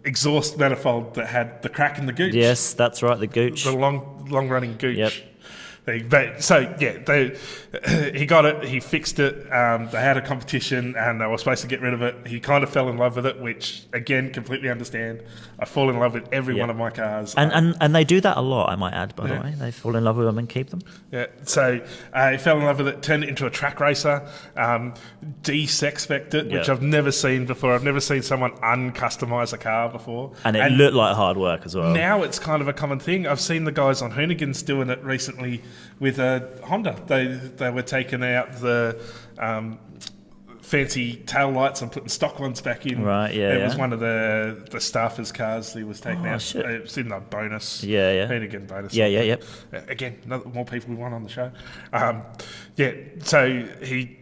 exhaust manifold that had the crack in the gooch. Yes, that's right, the gooch. The long running gooch. Yep. He got it. He fixed it. They had a competition, and they were supposed to get rid of it. He kind of fell in love with it, which again, completely understand. I fall in love with every one of my cars. And they do that a lot, I might add, by the way. They fall in love with them and keep them. Yeah, so he fell in love with it, turned it into a track racer, de-sex-spec'd it, which I've never seen before. I've never seen someone uncustomise a car before. And it looked like hard work as well. Now it's kind of a common thing. I've seen the guys on Hoonigans doing it recently with a Honda. They were taking out the fancy tail lights and putting stock ones back in. Right, yeah, It was yeah. one of the staffers' cars he was taking out. Shit. It's in the bonus. Yeah. Hoonigan bonus. Yep. Again, more people we want on the show. So he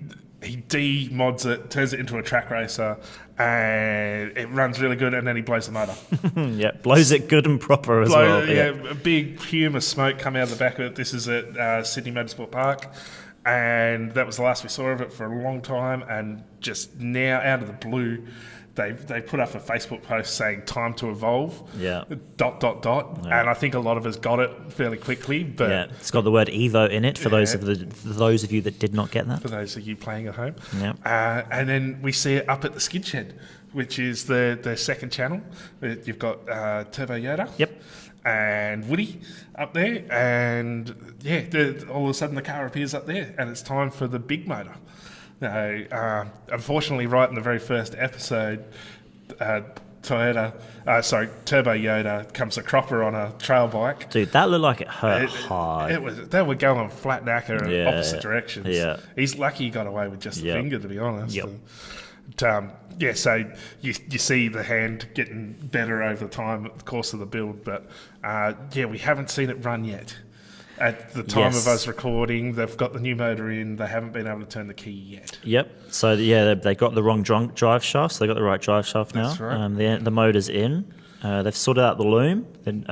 de-mods it, turns it into a track racer, and it runs really good, and then he blows the motor. Yeah, blows it good and proper as well. A big plume of smoke coming out of the back of it. This is at Sydney Motorsport Park, and that was the last we saw of it for a long time. And just now, out of the blue, they put up a Facebook post saying "Time to evolve." Yeah. ... And I think a lot of us got it fairly quickly. But Yeah, it's got the word Evo in it for those of you that did not get that. for those of you playing at home. Yeah. And then we see it up at the Skid Shed, which is the second channel. You've got Turbo Yoda. Yep. And Woody up there. And all of a sudden the car appears up there, and it's time for the big motor. Unfortunately, right in the very first episode, Turbo Yoda comes a cropper on a trail bike. Dude, that looked like it hurt hard. They were going flat knacker in opposite directions. Yeah. He's lucky he got away with just a finger, to be honest. Yep. So you see the hand getting better over the course of the build, but we haven't seen it run yet. At the time of us recording, they've got the new motor in. They haven't been able to turn the key yet. Yep. So they got the wrong drive shaft. So they got the right drive shaft now. That's right. The motor's in. They've sorted out the loom. Then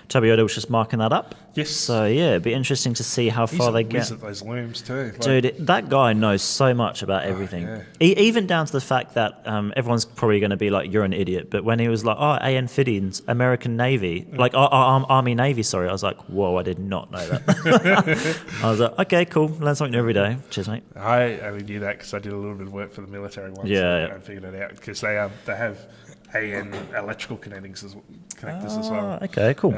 Turbo Yoda was just marking that up. Yes. So it'd be interesting to see how far they He's get. at those looms too. Dude, that guy knows so much about everything. yeah. Even down to the fact that everyone's probably going to be like, "You're an idiot." But when he was like, AN fittings, American Navy, like Army Navy, sorry, I was like, "Whoa, I did not know that." I was like, "Okay, cool, learn something new every day." Cheers, mate. I only knew that because I did a little bit of work for the military once. Yeah. And I figured it out because they have AN electrical connectors as well. Okay, cool.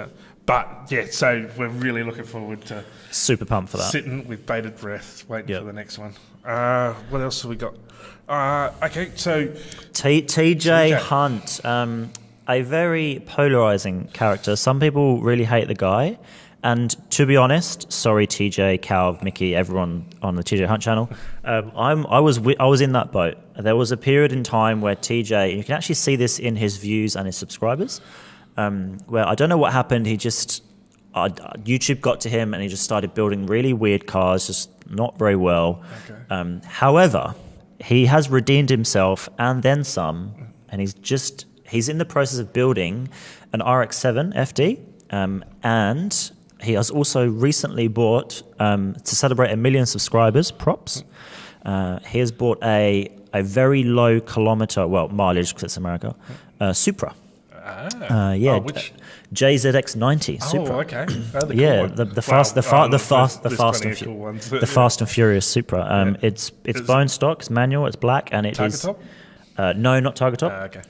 So we're really looking forward to Super pumped for that. sitting with bated breath, waiting Yep. for the next one. What else have we got? Okay, so TJ Hunt, a very polarizing character. Some people really hate the guy. And to be honest, sorry TJ, Cal, Mickey, everyone on the TJ Hunt channel, I was in that boat. There was a period in time where TJ, you can actually see this in his views and his subscribers, where I don't know what happened. He just YouTube got to him and he just started building really weird cars, just not very well. Okay. However, he has redeemed himself and then some, and he's in the process of building an RX-7 FD, and he has also recently bought, to celebrate 1 million subscribers, props, he has bought a very low kilometre, mileage because it's America, Supra. Which JZX90 Supra. Oh, okay. The Fast and Furious Supra. It's bone stock, it's manual, it's black, and it is. Target top? No, not Target top. Okay.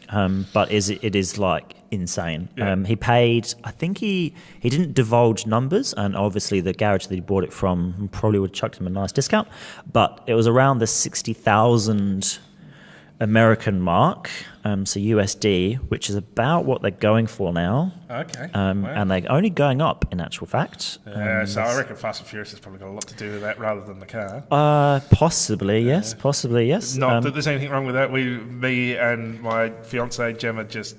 But it is like insane. Yeah. He paid. I think he didn't divulge numbers, and obviously the garage that he bought it from probably would have chucked him a nice discount. But it was around the 60,000 American mark, so USD, which is about what they're going for now. Okay. Wow. And they're only going up, in actual fact. So I reckon Fast and Furious has probably got a lot to do with that rather than the car. Possibly, yes. Possibly, yes. Not that there's anything wrong with that. Me and my fiance Gemma just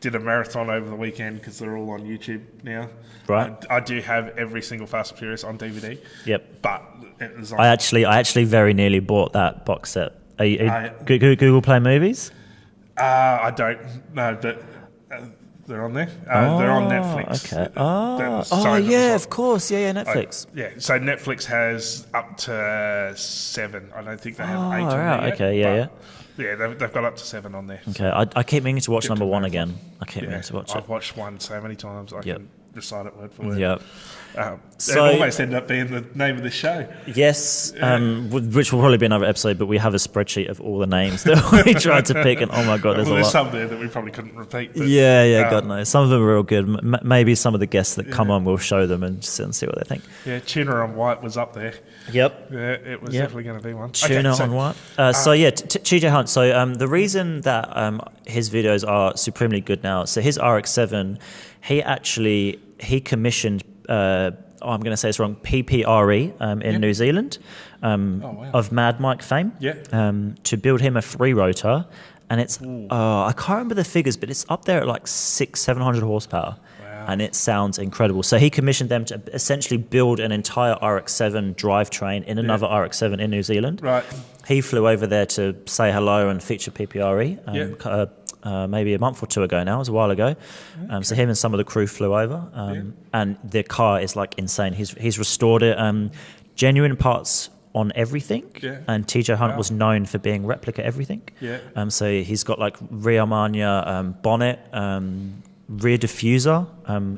did a marathon over the weekend because they're all on YouTube now. Right. I do have every single Fast and Furious on DVD. Yep. But it was on. I actually very nearly bought that box set. Are you, Google Play Movies? I don't know, but they're on there. They're on Netflix. Okay. Of course. Yeah, Netflix. So Netflix has up to 7. I don't think they have 8 on right. there yet. Okay, yeah. Yeah, they've got up to 7 on there. Okay, I keep meaning to watch number 1 again. I keep meaning to watch it. I've watched 1 so many times I can recite it word for word. Yep. So it almost ended up being the name of the show. Yes, which will probably be another episode, but we have a spreadsheet of all the names that we tried to pick, and oh my god, there's a lot. There's some there that we probably couldn't repeat. But, God knows. Some of them are real good. Maybe some of the guests that come on, we'll show them and sit and see what they think. Yeah, Tuna on White was up there. Yep. Yeah, it was definitely going to be one. Tuna on White. TJ Hunt. So the reason that his videos are supremely good now, so his RX-7, he commissioned, I'm going to say it's wrong, PPRE in New Zealand of Mad Mike fame to build him a 3-rotor. And it's, I can't remember the figures, but it's up there at like 600-700 horsepower. Wow. And it sounds incredible. So he commissioned them to essentially build an entire RX-7 drivetrain in another RX-7 in New Zealand. Right. He flew over there to say hello and feature PPRE. Maybe a month or 2 ago now, it was a while ago. So him and some of the crew flew over, and their car is like insane. He's restored it, genuine parts on everything, and TJ Hunt was known for being replica everything. So he's got like rear Armania bonnet, rear diffuser,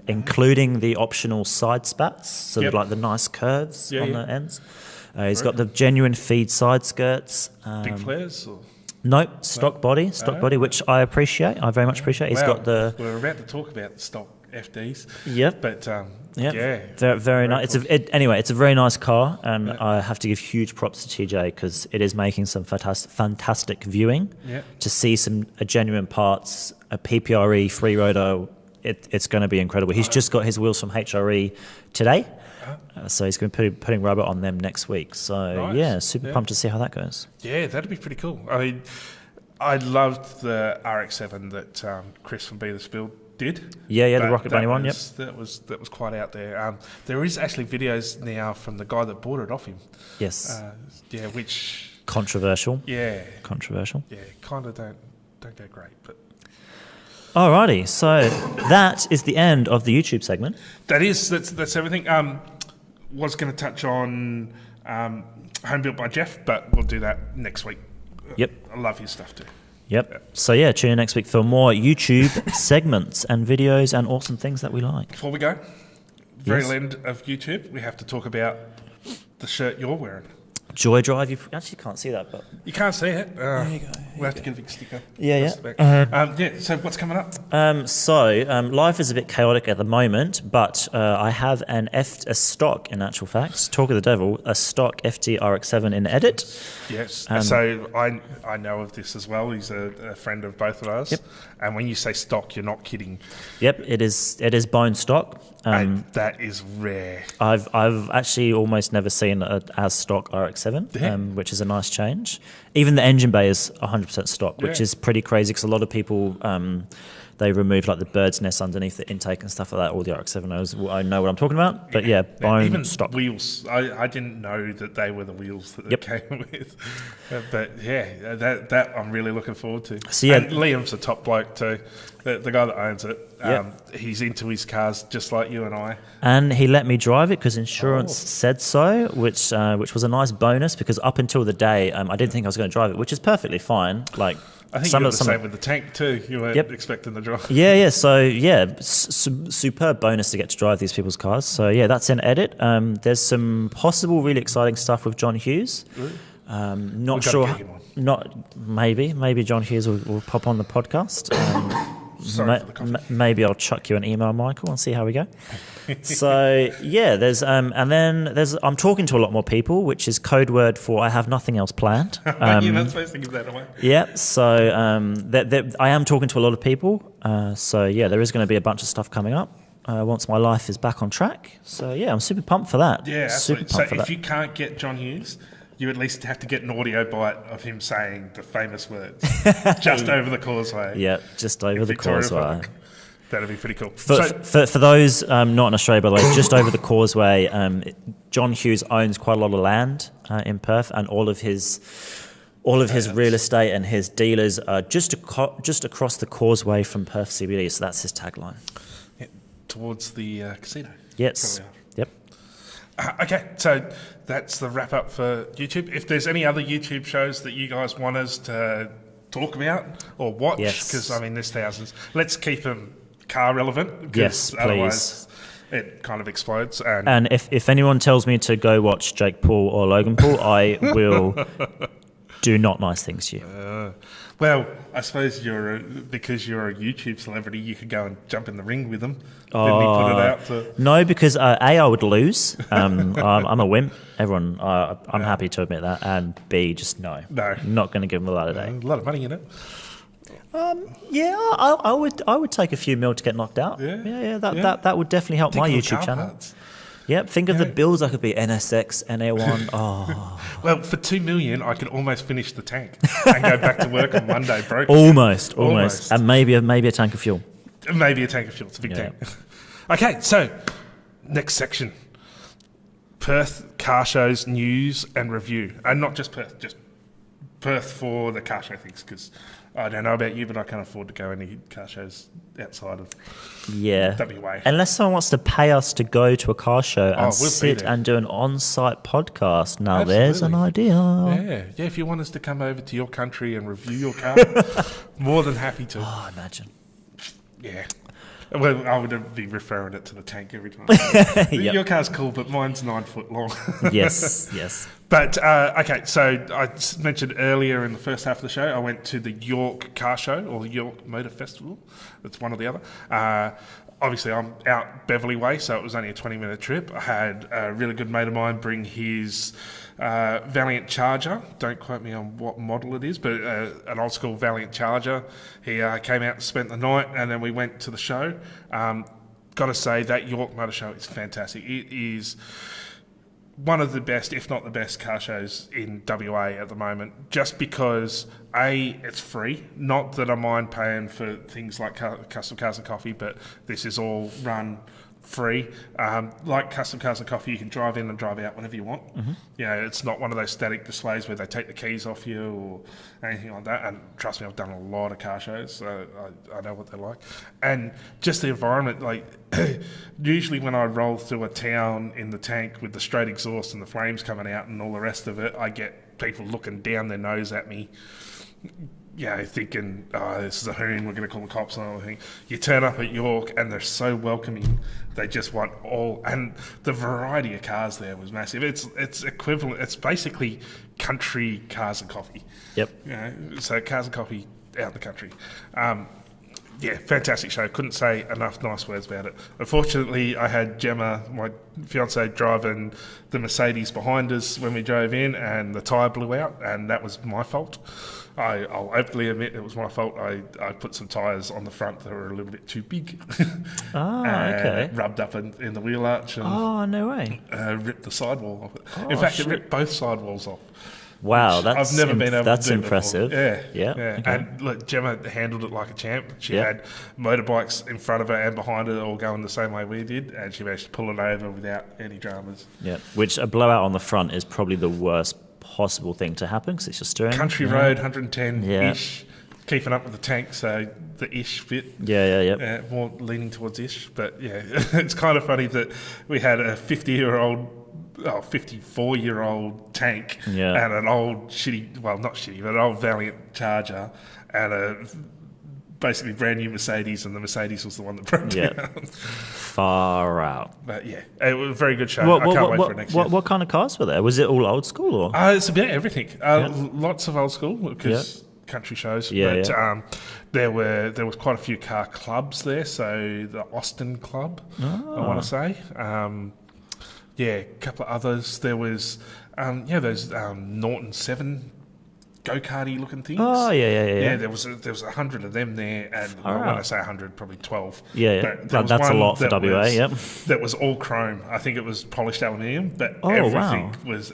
including the optional side spats, so like the nice curves on the ends. He's got the genuine feed side skirts. Big flares? Or? Nope, stock body, which I appreciate. I very much appreciate. He's got the. We're about to talk about the stock FDs. Yep. But very nice. Anyway, it's a very nice car, and I have to give huge props to TJ because it is making some fantastic viewing. To see a genuine parts, a PPRE 3-rotor, it's going to be incredible. He's just got his wheels from HRE today. So he's going to be putting rubber on them next week. So, super pumped to see how that goes. Yeah, that'd be pretty cool. I mean, I loved the RX-7 that Chris from Be The Spill did. The Rocket Bunny one, That was quite out there. There is actually videos now from the guy that bought it off him. Yes. Which... Controversial. Yeah. Controversial. Yeah, kind of don't go great, but... Alrighty, so that is the end of the YouTube segment. That's everything. Was going to touch on Home Built by Jeff, but we'll do that next week. Yep. I love his stuff too. Yep. So tune in next week for more YouTube segments and videos and awesome things that we like. Before we go, very end of YouTube, we have to talk about the shirt you're wearing. Joy Drive, you actually can't see that, but... You can't see it. There you go. We'll have to get a big sticker. So what's coming up? Life is a bit chaotic at the moment, but I have a stock, in actual fact, talk of the devil, a stock FT RX-7 in edit. Yes, so I know of this as well. He's a friend of both of us. Yep. And when you say stock, you're not kidding. Yep, it is bone stock. That is rare. I've actually almost never seen an as stock RX-7, which is a nice change. Even the engine bay is 100% stock, which is pretty crazy because a lot of people they remove like the bird's nest underneath the intake and stuff like that. All the RX-7 knows. I know what I'm talking about, but bone even stock wheels. I didn't know that they were the wheels that it came with. But that I'm really looking forward to. So, and Liam's a top bloke too. The guy that owns it. He's into his cars just like you and I. And he let me drive it because insurance said so, which was a nice bonus because up until the day, I didn't think I was going to drive it, which is perfectly fine. Like. I think you were the same with the tank too. You weren't expecting the drive. So superb bonus to get to drive these people's cars. So that's in edit. There's some possible really exciting stuff with John Hughes. Not sure. Maybe John Hughes will pop on the podcast. Sorry for the coffee. Maybe I'll chuck you an email, Michael, and see how we go. So yeah, there's and then there's I'm talking to a lot more people, which is code word for I have nothing else planned. You're not supposed to give that away. Yeah, so I am talking to a lot of people. So yeah, there is going to be a bunch of stuff coming up once my life is back on track. So yeah, I'm super pumped for that. Yeah, super absolutely. pumped So for if that. you can't get John Hughes, you at least have to get an audio bite of him saying the famous words just over the causeway. Yeah, just over the Victoria causeway. Park. That'd be pretty cool. For those not in Australia, by the way, just over the causeway, John Hughes owns quite a lot of land in Perth, and all of his real estate and his dealers are just across the causeway from Perth CBD. So that's his tagline. Yeah, towards the casino. Yes. Yep. Okay, so that's the wrap up for YouTube. If there's any other YouTube shows that you guys want us to talk about or watch, because I mean there's thousands. Let's keep them car relevant. Yes, please. Otherwise it kind of explodes. And if anyone tells me to go watch Jake Paul or Logan Paul, I will do not nice things to you. Well, I suppose because you're a YouTube celebrity, you could go and jump in the ring with them. Didn't he put it out to... No, because A, I would lose. I'm a wimp. Everyone, I'm happy to admit that. And B, just no. Not going to give them a lot of day. A lot of money in it. Yeah, I would take a few mil to get knocked out. Yeah. That would definitely help my YouTube channel. Parts. Yep, think of the bills I could be NSX, NA1. Oh. Well, for $2 million, I could almost finish the tank and go back to work on Monday broke. Almost. And maybe a tank of fuel. Maybe a tank of fuel. It's a big tank. Okay, so next section. Perth car shows, news and review. And not just Perth for the car show things, because I don't know about you, but I can't afford to go any car shows outside of WA. Unless someone wants to pay us to go to a car show and we'll sit and do an on-site podcast. Now, Absolutely. There's an idea. Yeah, if you want us to come over to your country and review your car, more than happy to. Oh, imagine. Yeah. Well, I would be referring it to the tank every time. Yep. Your car's cool, but mine's 9 foot long. Yes. But, okay, so I mentioned earlier in the first half of the show, I went to the York Car Show, or York Motor Festival. It's one or the other. Obviously, I'm out Beverly Way, so it was only a 20-minute trip. I had a really good mate of mine bring his Valiant Charger. Don't quote me on what model it is, but an old-school Valiant Charger. He came out and spent the night, and then we went to the show. Got to say, that York Motor Show is fantastic. It is one of the best, if not the best, car shows in WA at the moment, just because, A, it's free. Not that I mind paying for things like Custom Cars and Coffee, but this is all run free. Like Custom Cars and Coffee, you can drive in and drive out whenever you want. Mm-hmm. You know, it's not one of those static displays where they take the keys off you or anything like that. And trust me, I've done a lot of car shows, so I know what they're like. And just the environment, like usually when I roll through a town in the tank with the straight exhaust and the flames coming out and all the rest of it, I get people looking down their nose at me, thinking, this is a hoon, we're going to call the cops and everything. You turn up at York and they're so welcoming. They just want all, and the variety of cars there was massive. It's equivalent. It's basically country Cars and Coffee. Yep. So Cars and Coffee out in the country. Fantastic show. Couldn't say enough nice words about it. Unfortunately, I had Gemma, my fiance, driving the Mercedes behind us when we drove in, and the tyre blew out, and that was my fault. I'll openly admit it was my fault. I put some tyres on the front that were a little bit too big. Okay. It rubbed up in the wheel arch and no way. Ripped the sidewall off. In fact, it ripped both sidewalls off. Wow, I've never been able to do impressive. Before. Yeah. Okay. And look, Gemma handled it like a champ. She Yeah. had motorbikes in front of her and behind her all going the same way we did, and she managed to pull it over without any dramas. Yeah, which a blowout on the front is probably the worst possible thing to happen because it's just steering. Country road, 110-ish, keeping up with the tank, so the ish bit. Yeah. More leaning towards ish, but yeah, it's kind of funny that we had a 54-year-old tank and an old an old Valiant Charger and a basically brand new Mercedes, and the Mercedes was the one that broke down. Far out. But yeah, it was a very good show. I can't wait for next year. What kind of cars were there? Was it all old school or? It's a bit of everything. Lots of old school because country shows. Yeah, But there was quite a few car clubs there. So the Austin Club, I want to say. A couple of others. There was those Norton 7 go-karty looking things. Oh, yeah. Yeah, there was 100 of them there, and when I say 100, probably 12. Yeah. That's a lot for WA. Yep. That was all chrome. I think it was polished aluminium, but Oh, everything wow. was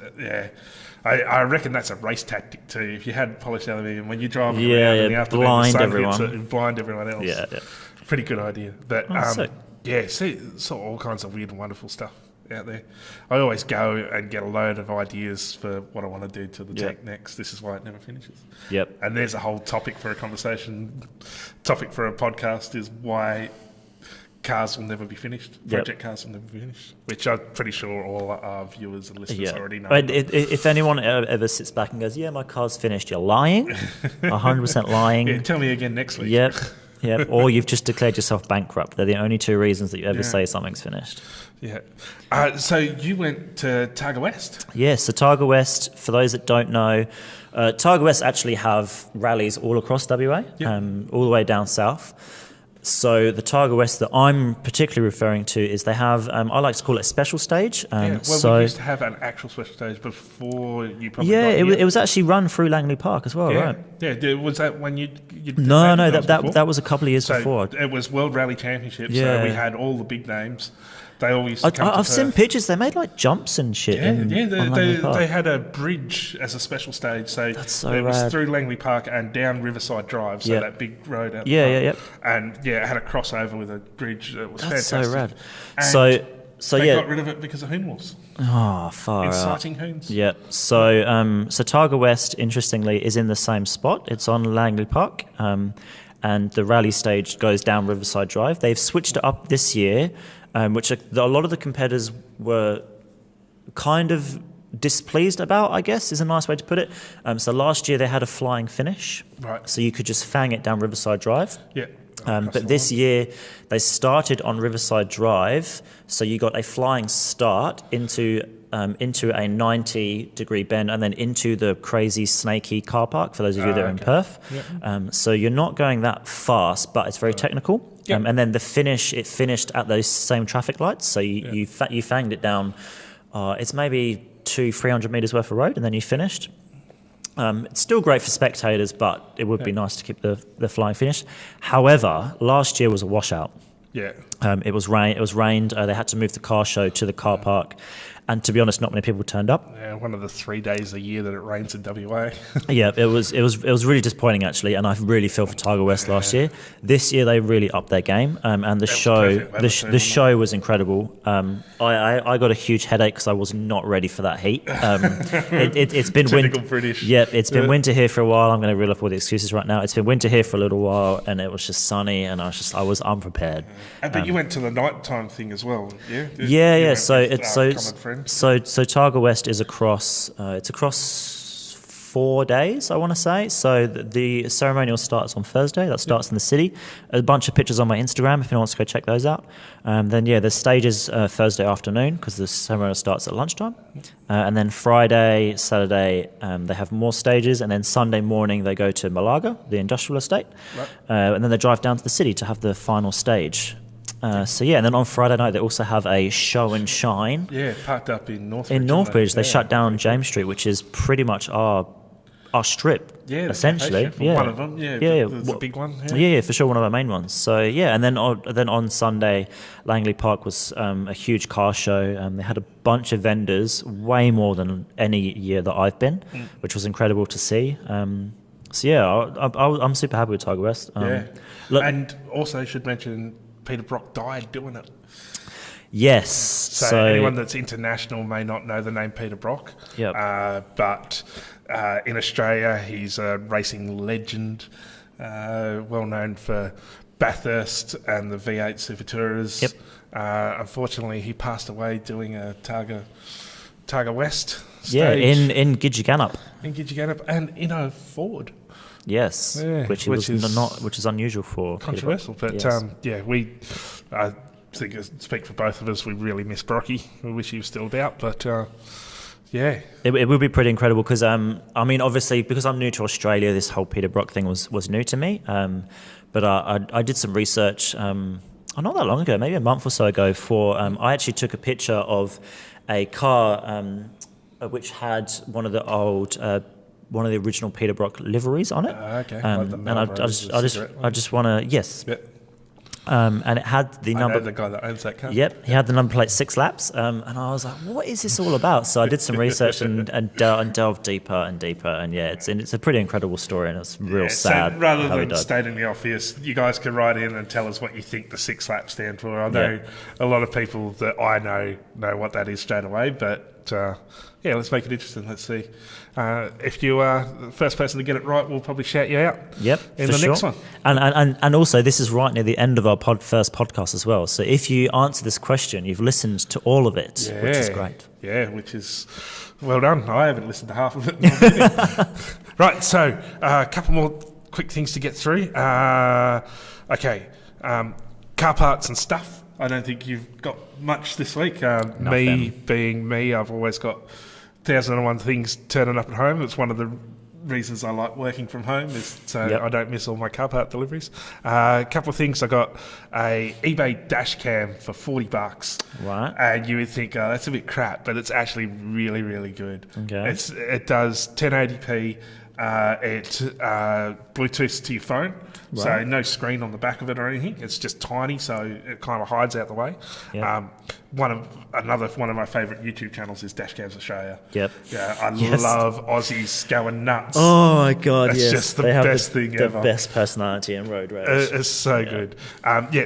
I reckon that's a race tactic too. If you had polished aluminium when you drive around in the afternoon, blind the sun everyone. hits it, blind everyone else. Yeah. Pretty good idea. But Sick. saw all kinds of weird and wonderful stuff out there. I always go and get a load of ideas for what I want to do to the tank next. This is why it never finishes. Yep. And there's a whole topic for a conversation, topic for a podcast is why cars will never be finished. Project cars will never be finished, which I'm pretty sure all our viewers and listeners already know. But if anyone ever sits back and goes, "Yeah, my car's finished," you're lying. 100% lying. Yeah, tell me again next week. Yep. Or you've just declared yourself bankrupt. They're the only two reasons that you ever say something's finished. Yeah. So you went to Targa West? Yes, so Targa West, for those that don't know, Targa West actually have rallies all across WA, all the way down south. So the Targa West that I'm particularly referring to is they have, I like to call it a special stage. We used to have an actual special stage before you probably got here. It was actually run through Langley Park as well, right? Yeah, was that when you No, that was a couple of years before. It was World Rally Championship, so we had all the big names. They all used to come I've to seen Perth. pictures. They made like jumps and shit. They had a bridge as a special stage. So That's so it was rad. through Langley Park and down Riverside Drive, so that big road out Yeah. And it had a crossover with a bridge. It was That's fantastic. so rad. And So they got rid of it because of hoon wars. Oh, far out. Inciting hoons. Yeah. So Targa West, interestingly, is in the same spot. It's on Langley Park, and the rally stage goes down Riverside Drive. They've switched it up this year, which a lot of the competitors were kind of displeased about, I guess, is a nice way to put it. So last year they had a flying finish. Right. So you could just fang it down Riverside Drive. Yeah. But this year they started on Riverside Drive, so you got a flying start into a 90-degree bend and then into the crazy snaky car park for those of you that are in Perth. Yeah. So you're not going that fast, but it's very technical. Yep. And then it finished at those same traffic lights. So you fanged it down. It's maybe 200-300 metres worth of road, and then you finished. It's still great for spectators, but it would be nice to keep the flying finish. However, last year was a washout. Yeah. It was rained. They had to move the car show to the car park. And to be honest, not many people turned up. Yeah, one of the 3 days a year that it rains in WA. Yeah, it was really disappointing actually, and I really feel for Targa West last year. This year they really upped their game, and the show was incredible. I got a huge headache because I was not ready for that heat. It's been typical British. Yeah, it's been winter here for a while. I'm going to reel up all the excuses right now. It's been winter here for a little while, and it was just sunny, and I was unprepared. But you went to the nighttime thing as well, yeah? Yeah. So Targa West is across. It's across 4 days, I want to say. So the ceremonial starts on Thursday. That starts in the city. A bunch of pictures on my Instagram if anyone wants to go check those out. Then the stage is Thursday afternoon because the ceremonial starts at lunchtime. And then Friday, Saturday, they have more stages. And then Sunday morning they go to Malaga, the industrial estate. Right. And then they drive down to the city to have the final stage. And then on Friday night they also have a show and shine. Yeah, parked up in Northbridge. In Northbridge, they shut down James Street, which is pretty much our strip. Yeah, essentially. One of them. The big one. Yeah, for sure, one of our main ones. So and then on Sunday, Langley Park was a huge car show. They had a bunch of vendors, way more than any year that I've been, which was incredible to see. I'm super happy with Targa West. And also should mention Peter Brock died doing it. Yes. So anyone that's international may not know the name Peter Brock. Yep. But in Australia, he's a racing legend, well known for Bathurst and the V8 Super Tourers. Yep. Unfortunately, he passed away doing a Targa West stage. Yeah, in Gidgegannup. In Gidgegannup and in a Ford. Yes, which is unusual for controversial, but yes. I think I speak for both of us. We really miss Brocky. We wish he was still about, but Yeah. It would be pretty incredible because, I mean, obviously, because I'm new to Australia, this whole Peter Brock thing was new to me. But I did some research not that long ago, maybe a month or so ago, I actually took a picture of a car which had one of the original Peter Brock liveries on it. Okay. Like the and I just want to, yes. Yep. And it had the number. I know the guy that owns that car. Yep, he had the number plate 6 laps, and I was like, "What is this all about?" So I did some research and delved deeper and deeper, and it's a pretty incredible story, and it's real sad. So rather how he than died. stating the obvious, you guys can write in and tell us what you think the 6 laps stand for. I know a lot of people that I know what that is straight away, but let's make it interesting. Let's see. If you are the first person to get it right, we'll probably shout you out. Yep, in the next one. And also, this is right near the end of our first podcast as well. So if you answer this question, you've listened to all of it, which is great. Yeah, which is well done. I haven't listened to half of it. Right, so a couple more quick things to get through. Car parts and stuff. I don't think you've got much this week. Me being me, I've always got 1,001 things turning up at home. It's one of the reasons I like working from home is so I don't miss all my car part deliveries. A couple of things. I got a eBay dash cam for $40. Right. And you would think, that's a bit crap, but it's actually really, really good. Okay. It does 1080p. It Bluetooths to your phone, so no screen on the back of it or anything. It's just tiny, so it kind of hides out the way. Yep. One of my favourite YouTube channels is Dashcams Australia. Yep. Yeah, I love Aussies going nuts. Oh my god, it's just the best thing ever. The best personality in road race. It's so good.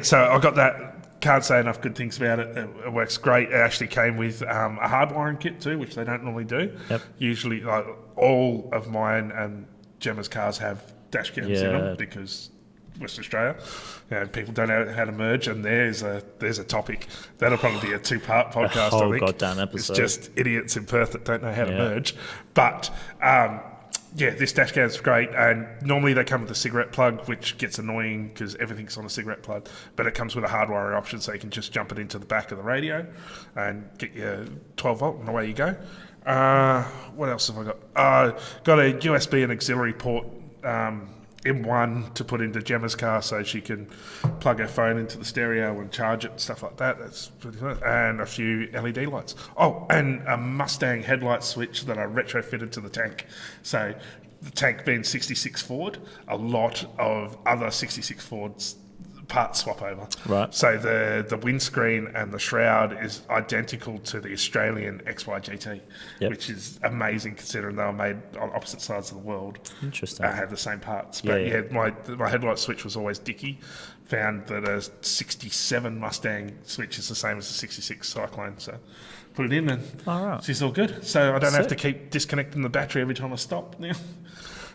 So I got that. Can't say enough good things about it. It works great. It actually came with a hard wiring kit too, which they don't normally do. Yep. Usually, like all of mine and Gemma's cars have dash cams in them because Western Australia, people don't know how to merge, and there's a topic that'll probably be a 2-part podcast. A whole I think. goddamn episode. It's just idiots in Perth that don't know how to merge, but. This dash cam is great, and normally they come with a cigarette plug, which gets annoying because everything's on a cigarette plug, but it comes with a hardwiring option, so you can just jump it into the back of the radio and get your 12 volt, and away you go. What else have I got? Got a USB and auxiliary port M1 to put into Gemma's car so she can plug her phone into the stereo and charge it and stuff like that. That's pretty nice. And a few LED lights. Oh, and a Mustang headlight switch that I retrofitted to the tank. So the tank being 66 Ford, a lot of other 66 Fords parts swap over. Right. So the windscreen and the shroud is identical to the Australian XY GT, which is amazing considering they were made on opposite sides of the world. Interesting. Have the same parts. But my headlight switch was always dicky. Found that a 67 Mustang switch is the same as a 66 Cyclone. So put it in and she's all good. So I don't have to keep disconnecting the battery every time I stop now.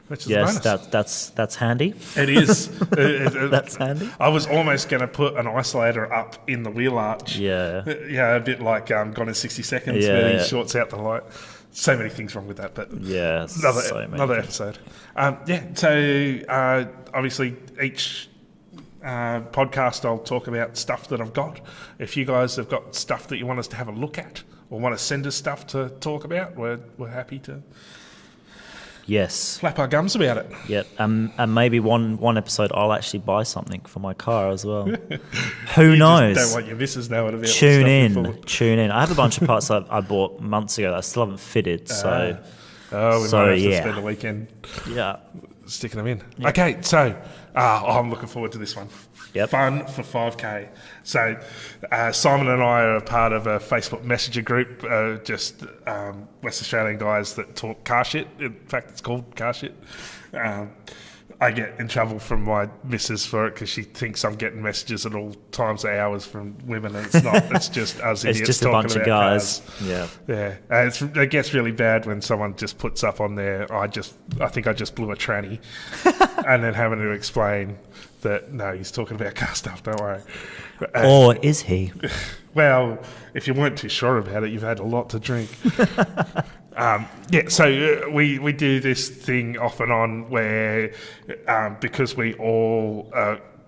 Which is a bonus. That's handy. It is. That's handy. I was almost going to put an isolator up in the wheel arch. Yeah. Yeah, a bit like Gone in 60 Seconds where he shorts out the light. So many things wrong with that, but another episode. So obviously each podcast I'll talk about stuff that I've got. If you guys have got stuff that you want us to have a look at or want to send us stuff to talk about, we're happy to... Yes. Flap our gums about it. Yep. And maybe one episode I'll actually buy something for my car as well. Who knows? Just don't want your missus knowing about Tune in. I have a bunch of parts I bought months ago that I still haven't fitted. We might have to spend the weekend sticking them in. Yep. Okay, so I'm looking forward to this one. Yep. Fun for 5K. So Simon and I are a part of a Facebook Messenger group, West Australian guys that talk car shit. In fact, it's called car shit. I get in trouble from my missus for it because she thinks I'm getting messages at all times of hours from women, and it's not. It's just us idiots it's just a talking bunch about of guys. Cars. Yeah. And it gets really bad when someone just puts up on there, I think I just blew a tranny, and then having to explain that, no, he's talking about car stuff, don't worry. Or is he? Well, if you weren't too sure about it, you've had a lot to drink. So we do this thing off and on where because we all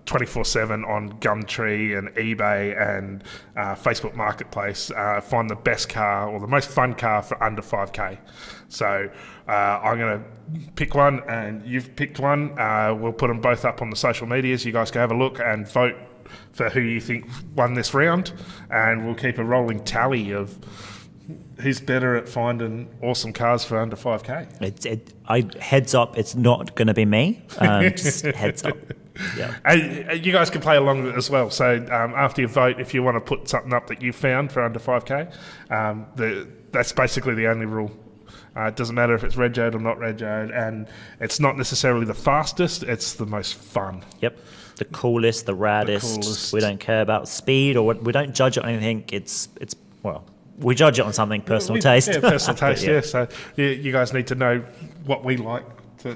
24/7 on Gumtree and eBay and Facebook Marketplace. Find the best car or the most fun car for under 5K. So I'm going to pick one, and you've picked one. We'll put them both up on the social medias. You guys can have a look and vote for who you think won this round, and we'll keep a rolling tally of who's better at finding awesome cars for under 5K. Heads up, it's not going to be me. Just heads up. Yeah. And you guys can play along with it as well. So after you vote, if you want to put something up that you found for under 5K, that's basically the only rule. It doesn't matter if it's regoed or not regoed, and it's not necessarily the fastest, it's the most fun. Yep. The coolest, the raddest. We don't care about speed, or we don't judge it on anything. It's well, we judge it on something, personal taste. Yeah, personal taste, yeah. So you guys need to know what we like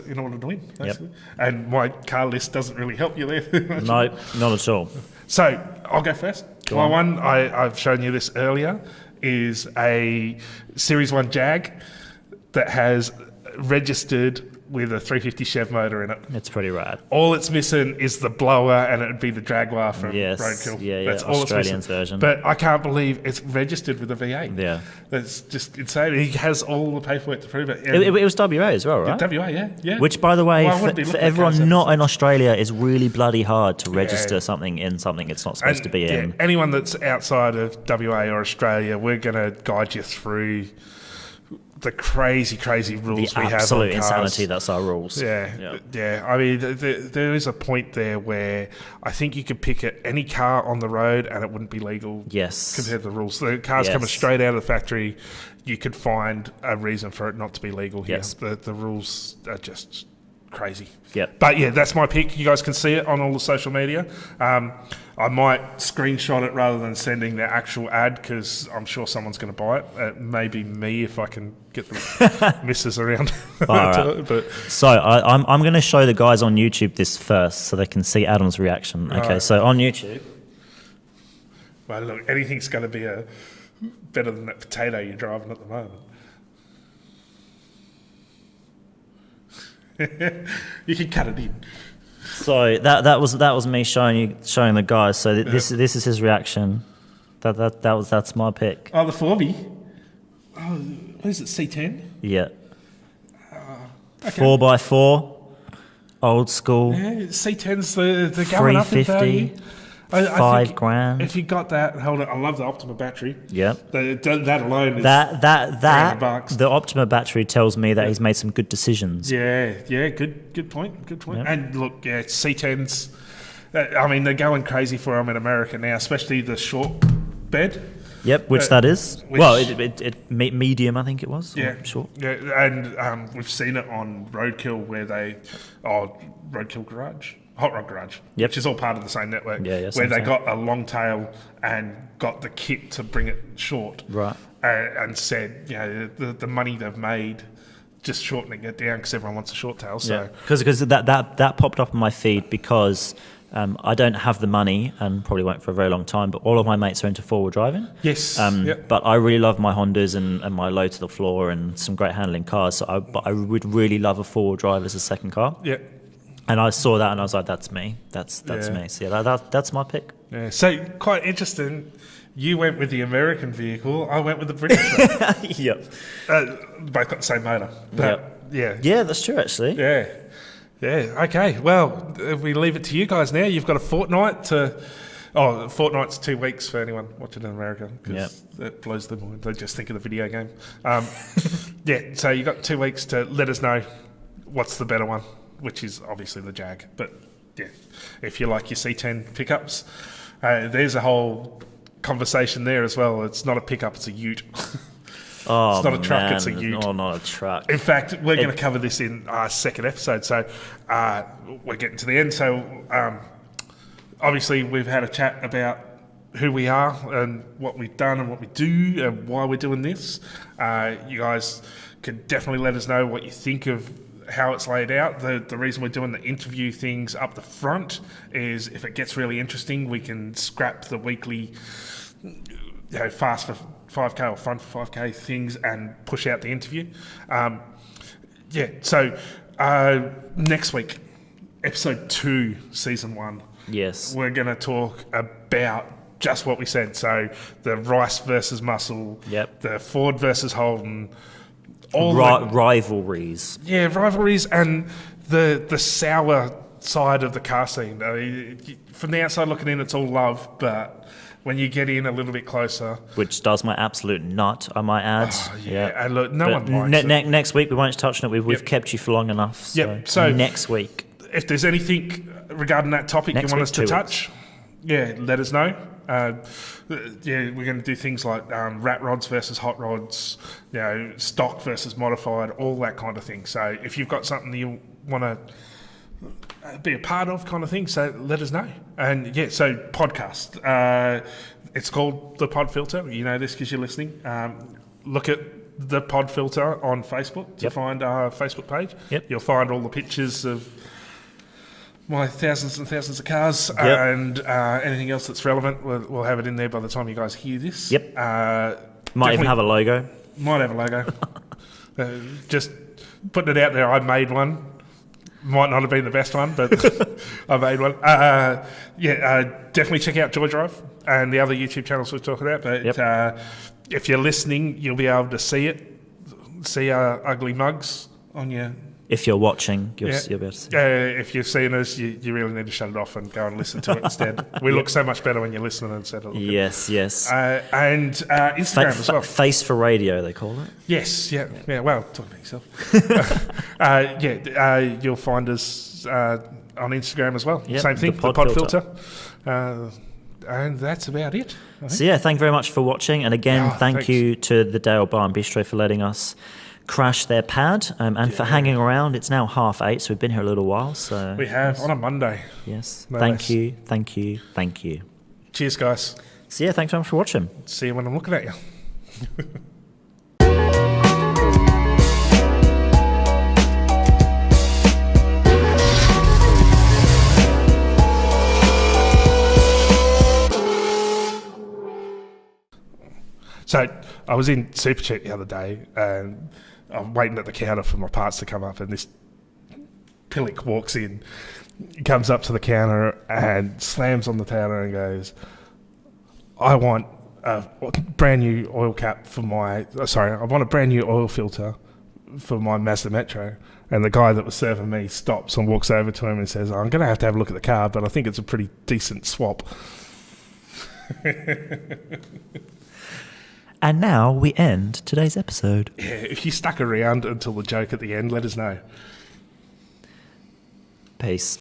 in order to win, basically. Yep. And my car list doesn't really help you there. No, not at all. So I'll go first. My one, I've shown you this earlier, is a Series 1 Jag that has registered with a 350 Chev motor in it. It's pretty rad. All it's missing is the blower, and it would be the Jaguar from Roadkill. Yeah, That's all Australian's version. But I can't believe it's registered with a V8. Yeah. That's just insane. He has all the paperwork to prove it. It was WA as well, right? WA, yeah. Which, by the way, for everyone not in Australia, is really bloody hard to register something in something it's not supposed to be in. Anyone that's outside of WA or Australia, we're going to guide you through the crazy rules we have on cars. The absolute insanity, that's our rules. Yeah. I mean, there is a point there where I think you could pick any car on the road and it wouldn't be legal. Yes. Compared to the rules. The cars coming straight out of the factory, you could find a reason for it not to be legal here. Yes. The rules are just crazy. Yep. But yeah, that's my pick. You guys can see it on all the social media. I might screenshot it rather than sending the actual ad, because I'm sure someone's going to buy it. It may be me if I can get the misses around. So I'm going to show the guys on YouTube this first so they can see Adam's reaction. Okay, so on YouTube. Well, look, anything's going to be better than that potato you're driving at the moment. You can cut it in. So that was me showing the guys. So this is his reaction. That's my pick. Oh, the 4V. Oh, what is it? C10. Yeah. Okay. 4x4, old school. Yeah, C10's the going up in value. $5,000. If you got that, hold it. I love the Optima battery. Yep. That alone is $300. The Optima battery tells me that he's made some good decisions. Yeah. Good point. Yep. And look, C10s. I mean, they're going crazy for them in America now, especially the short bed. Yep, which that is. Well, it medium, I think it was. Yeah, short. Yeah, and we've seen it on Roadkill where Roadkill Garage. Hot Rod Garage, which is all part of the same network, where they got a long tail and got the kit to bring it short, right? And said, the money they've made just shortening it down because everyone wants a short tail. So because that popped up on my feed because I don't have the money and probably won't for a very long time, but all of my mates are into four-wheel driving. Yes. But I really love my Hondas and my low to the floor and some great handling cars. So I would really love a four-wheel drive as a second car. Yeah. And I saw that and I was like, that's me. That's me. So that's my pick. Yeah. So quite interesting. You went with the American vehicle. I went with the British one. Yep. Both got the same motor. Yeah. Yeah, that's true actually. Yeah. Okay. Well, if we leave it to you guys now, you've got a fortnight to. Oh, fortnight's 2 weeks for anyone watching in America because that blows them away. They just think of the video game. So you got 2 weeks to let us know what's the better one, which is obviously the Jag. But yeah, if you like your C10 pickups, there's a whole conversation there as well. It's not a pickup, it's a ute. Oh, it's not a truck, it's a ute. No, not a truck. In fact, we're going to cover this in our second episode, so we're getting to the end. So obviously we've had a chat about who we are and what we've done and what we do and why we're doing this. You guys can definitely let us know what you think of how it's laid out. The reason we're doing the interview things up the front is if it gets really interesting, we can scrap the weekly fast for 5K or fun for 5K things and push out the interview. So next week, episode 2, season 1. Yes. we're going to talk about just what we said. So the Rice versus Muscle, the Ford versus Holden, all rivalries. Yeah, rivalries and the sour side of the car scene. I mean, from the outside looking in, it's all love, but when you get in a little bit closer... Which does my absolute nut, I might add. Oh, yeah, and look, no one likes it. Next week, we won't touch on it. We've kept you for long enough. So next week. If there's anything regarding that topic you want us to touch, let us know. We're going to do things like rat rods versus hot rods, stock versus modified, all that kind of thing. So if you've got something you want to be a part of kind of thing, so let us know. And so podcast, it's called The Pod Filter. You know this because you're listening. Look at The Pod Filter on Facebook to find our Facebook page. You'll find all the pictures of my thousands and thousands of cars and anything else that's relevant. We'll have it in there by the time you guys hear this. Might even have a logo. Might have a logo. Just putting it out there, I made one. Might not have been the best one, but I made one. Definitely check out Joy Drive and the other YouTube channels we're talking about. But if you're listening, you'll be able to see our ugly mugs on your... If you're watching, you'll be able to see. If you're seeing us, you really need to shut it off and go and listen to it instead. We look so much better when you're listening instead of looking. Yes. And Instagram as well. Face for radio, they call it. Yes, well, talk about yourself. You'll find us on Instagram as well. Same thing, the Pod Filter. And that's about it. So thank you very much for watching. And again, thank you to the Dale Bar and Bistro for letting us crash their pad and for hanging around. It's now 8:30, so we've been here a little while. So we have on a Monday. Yes. Thank you. Cheers, guys. So thanks very much for watching. See you when I'm looking at you. So I was in Supercheap the other day and I'm waiting at the counter for my parts to come up, and this pillock walks in, comes up to the counter and slams on the counter and goes, I want a brand new oil cap for I want a brand new oil filter for my Mazda Metro. And the guy that was serving me stops and walks over to him and says, I'm going to have a look at the car, but I think it's a pretty decent swap. And now we end today's episode. Yeah, if you stuck around until the joke at the end, let us know. Peace.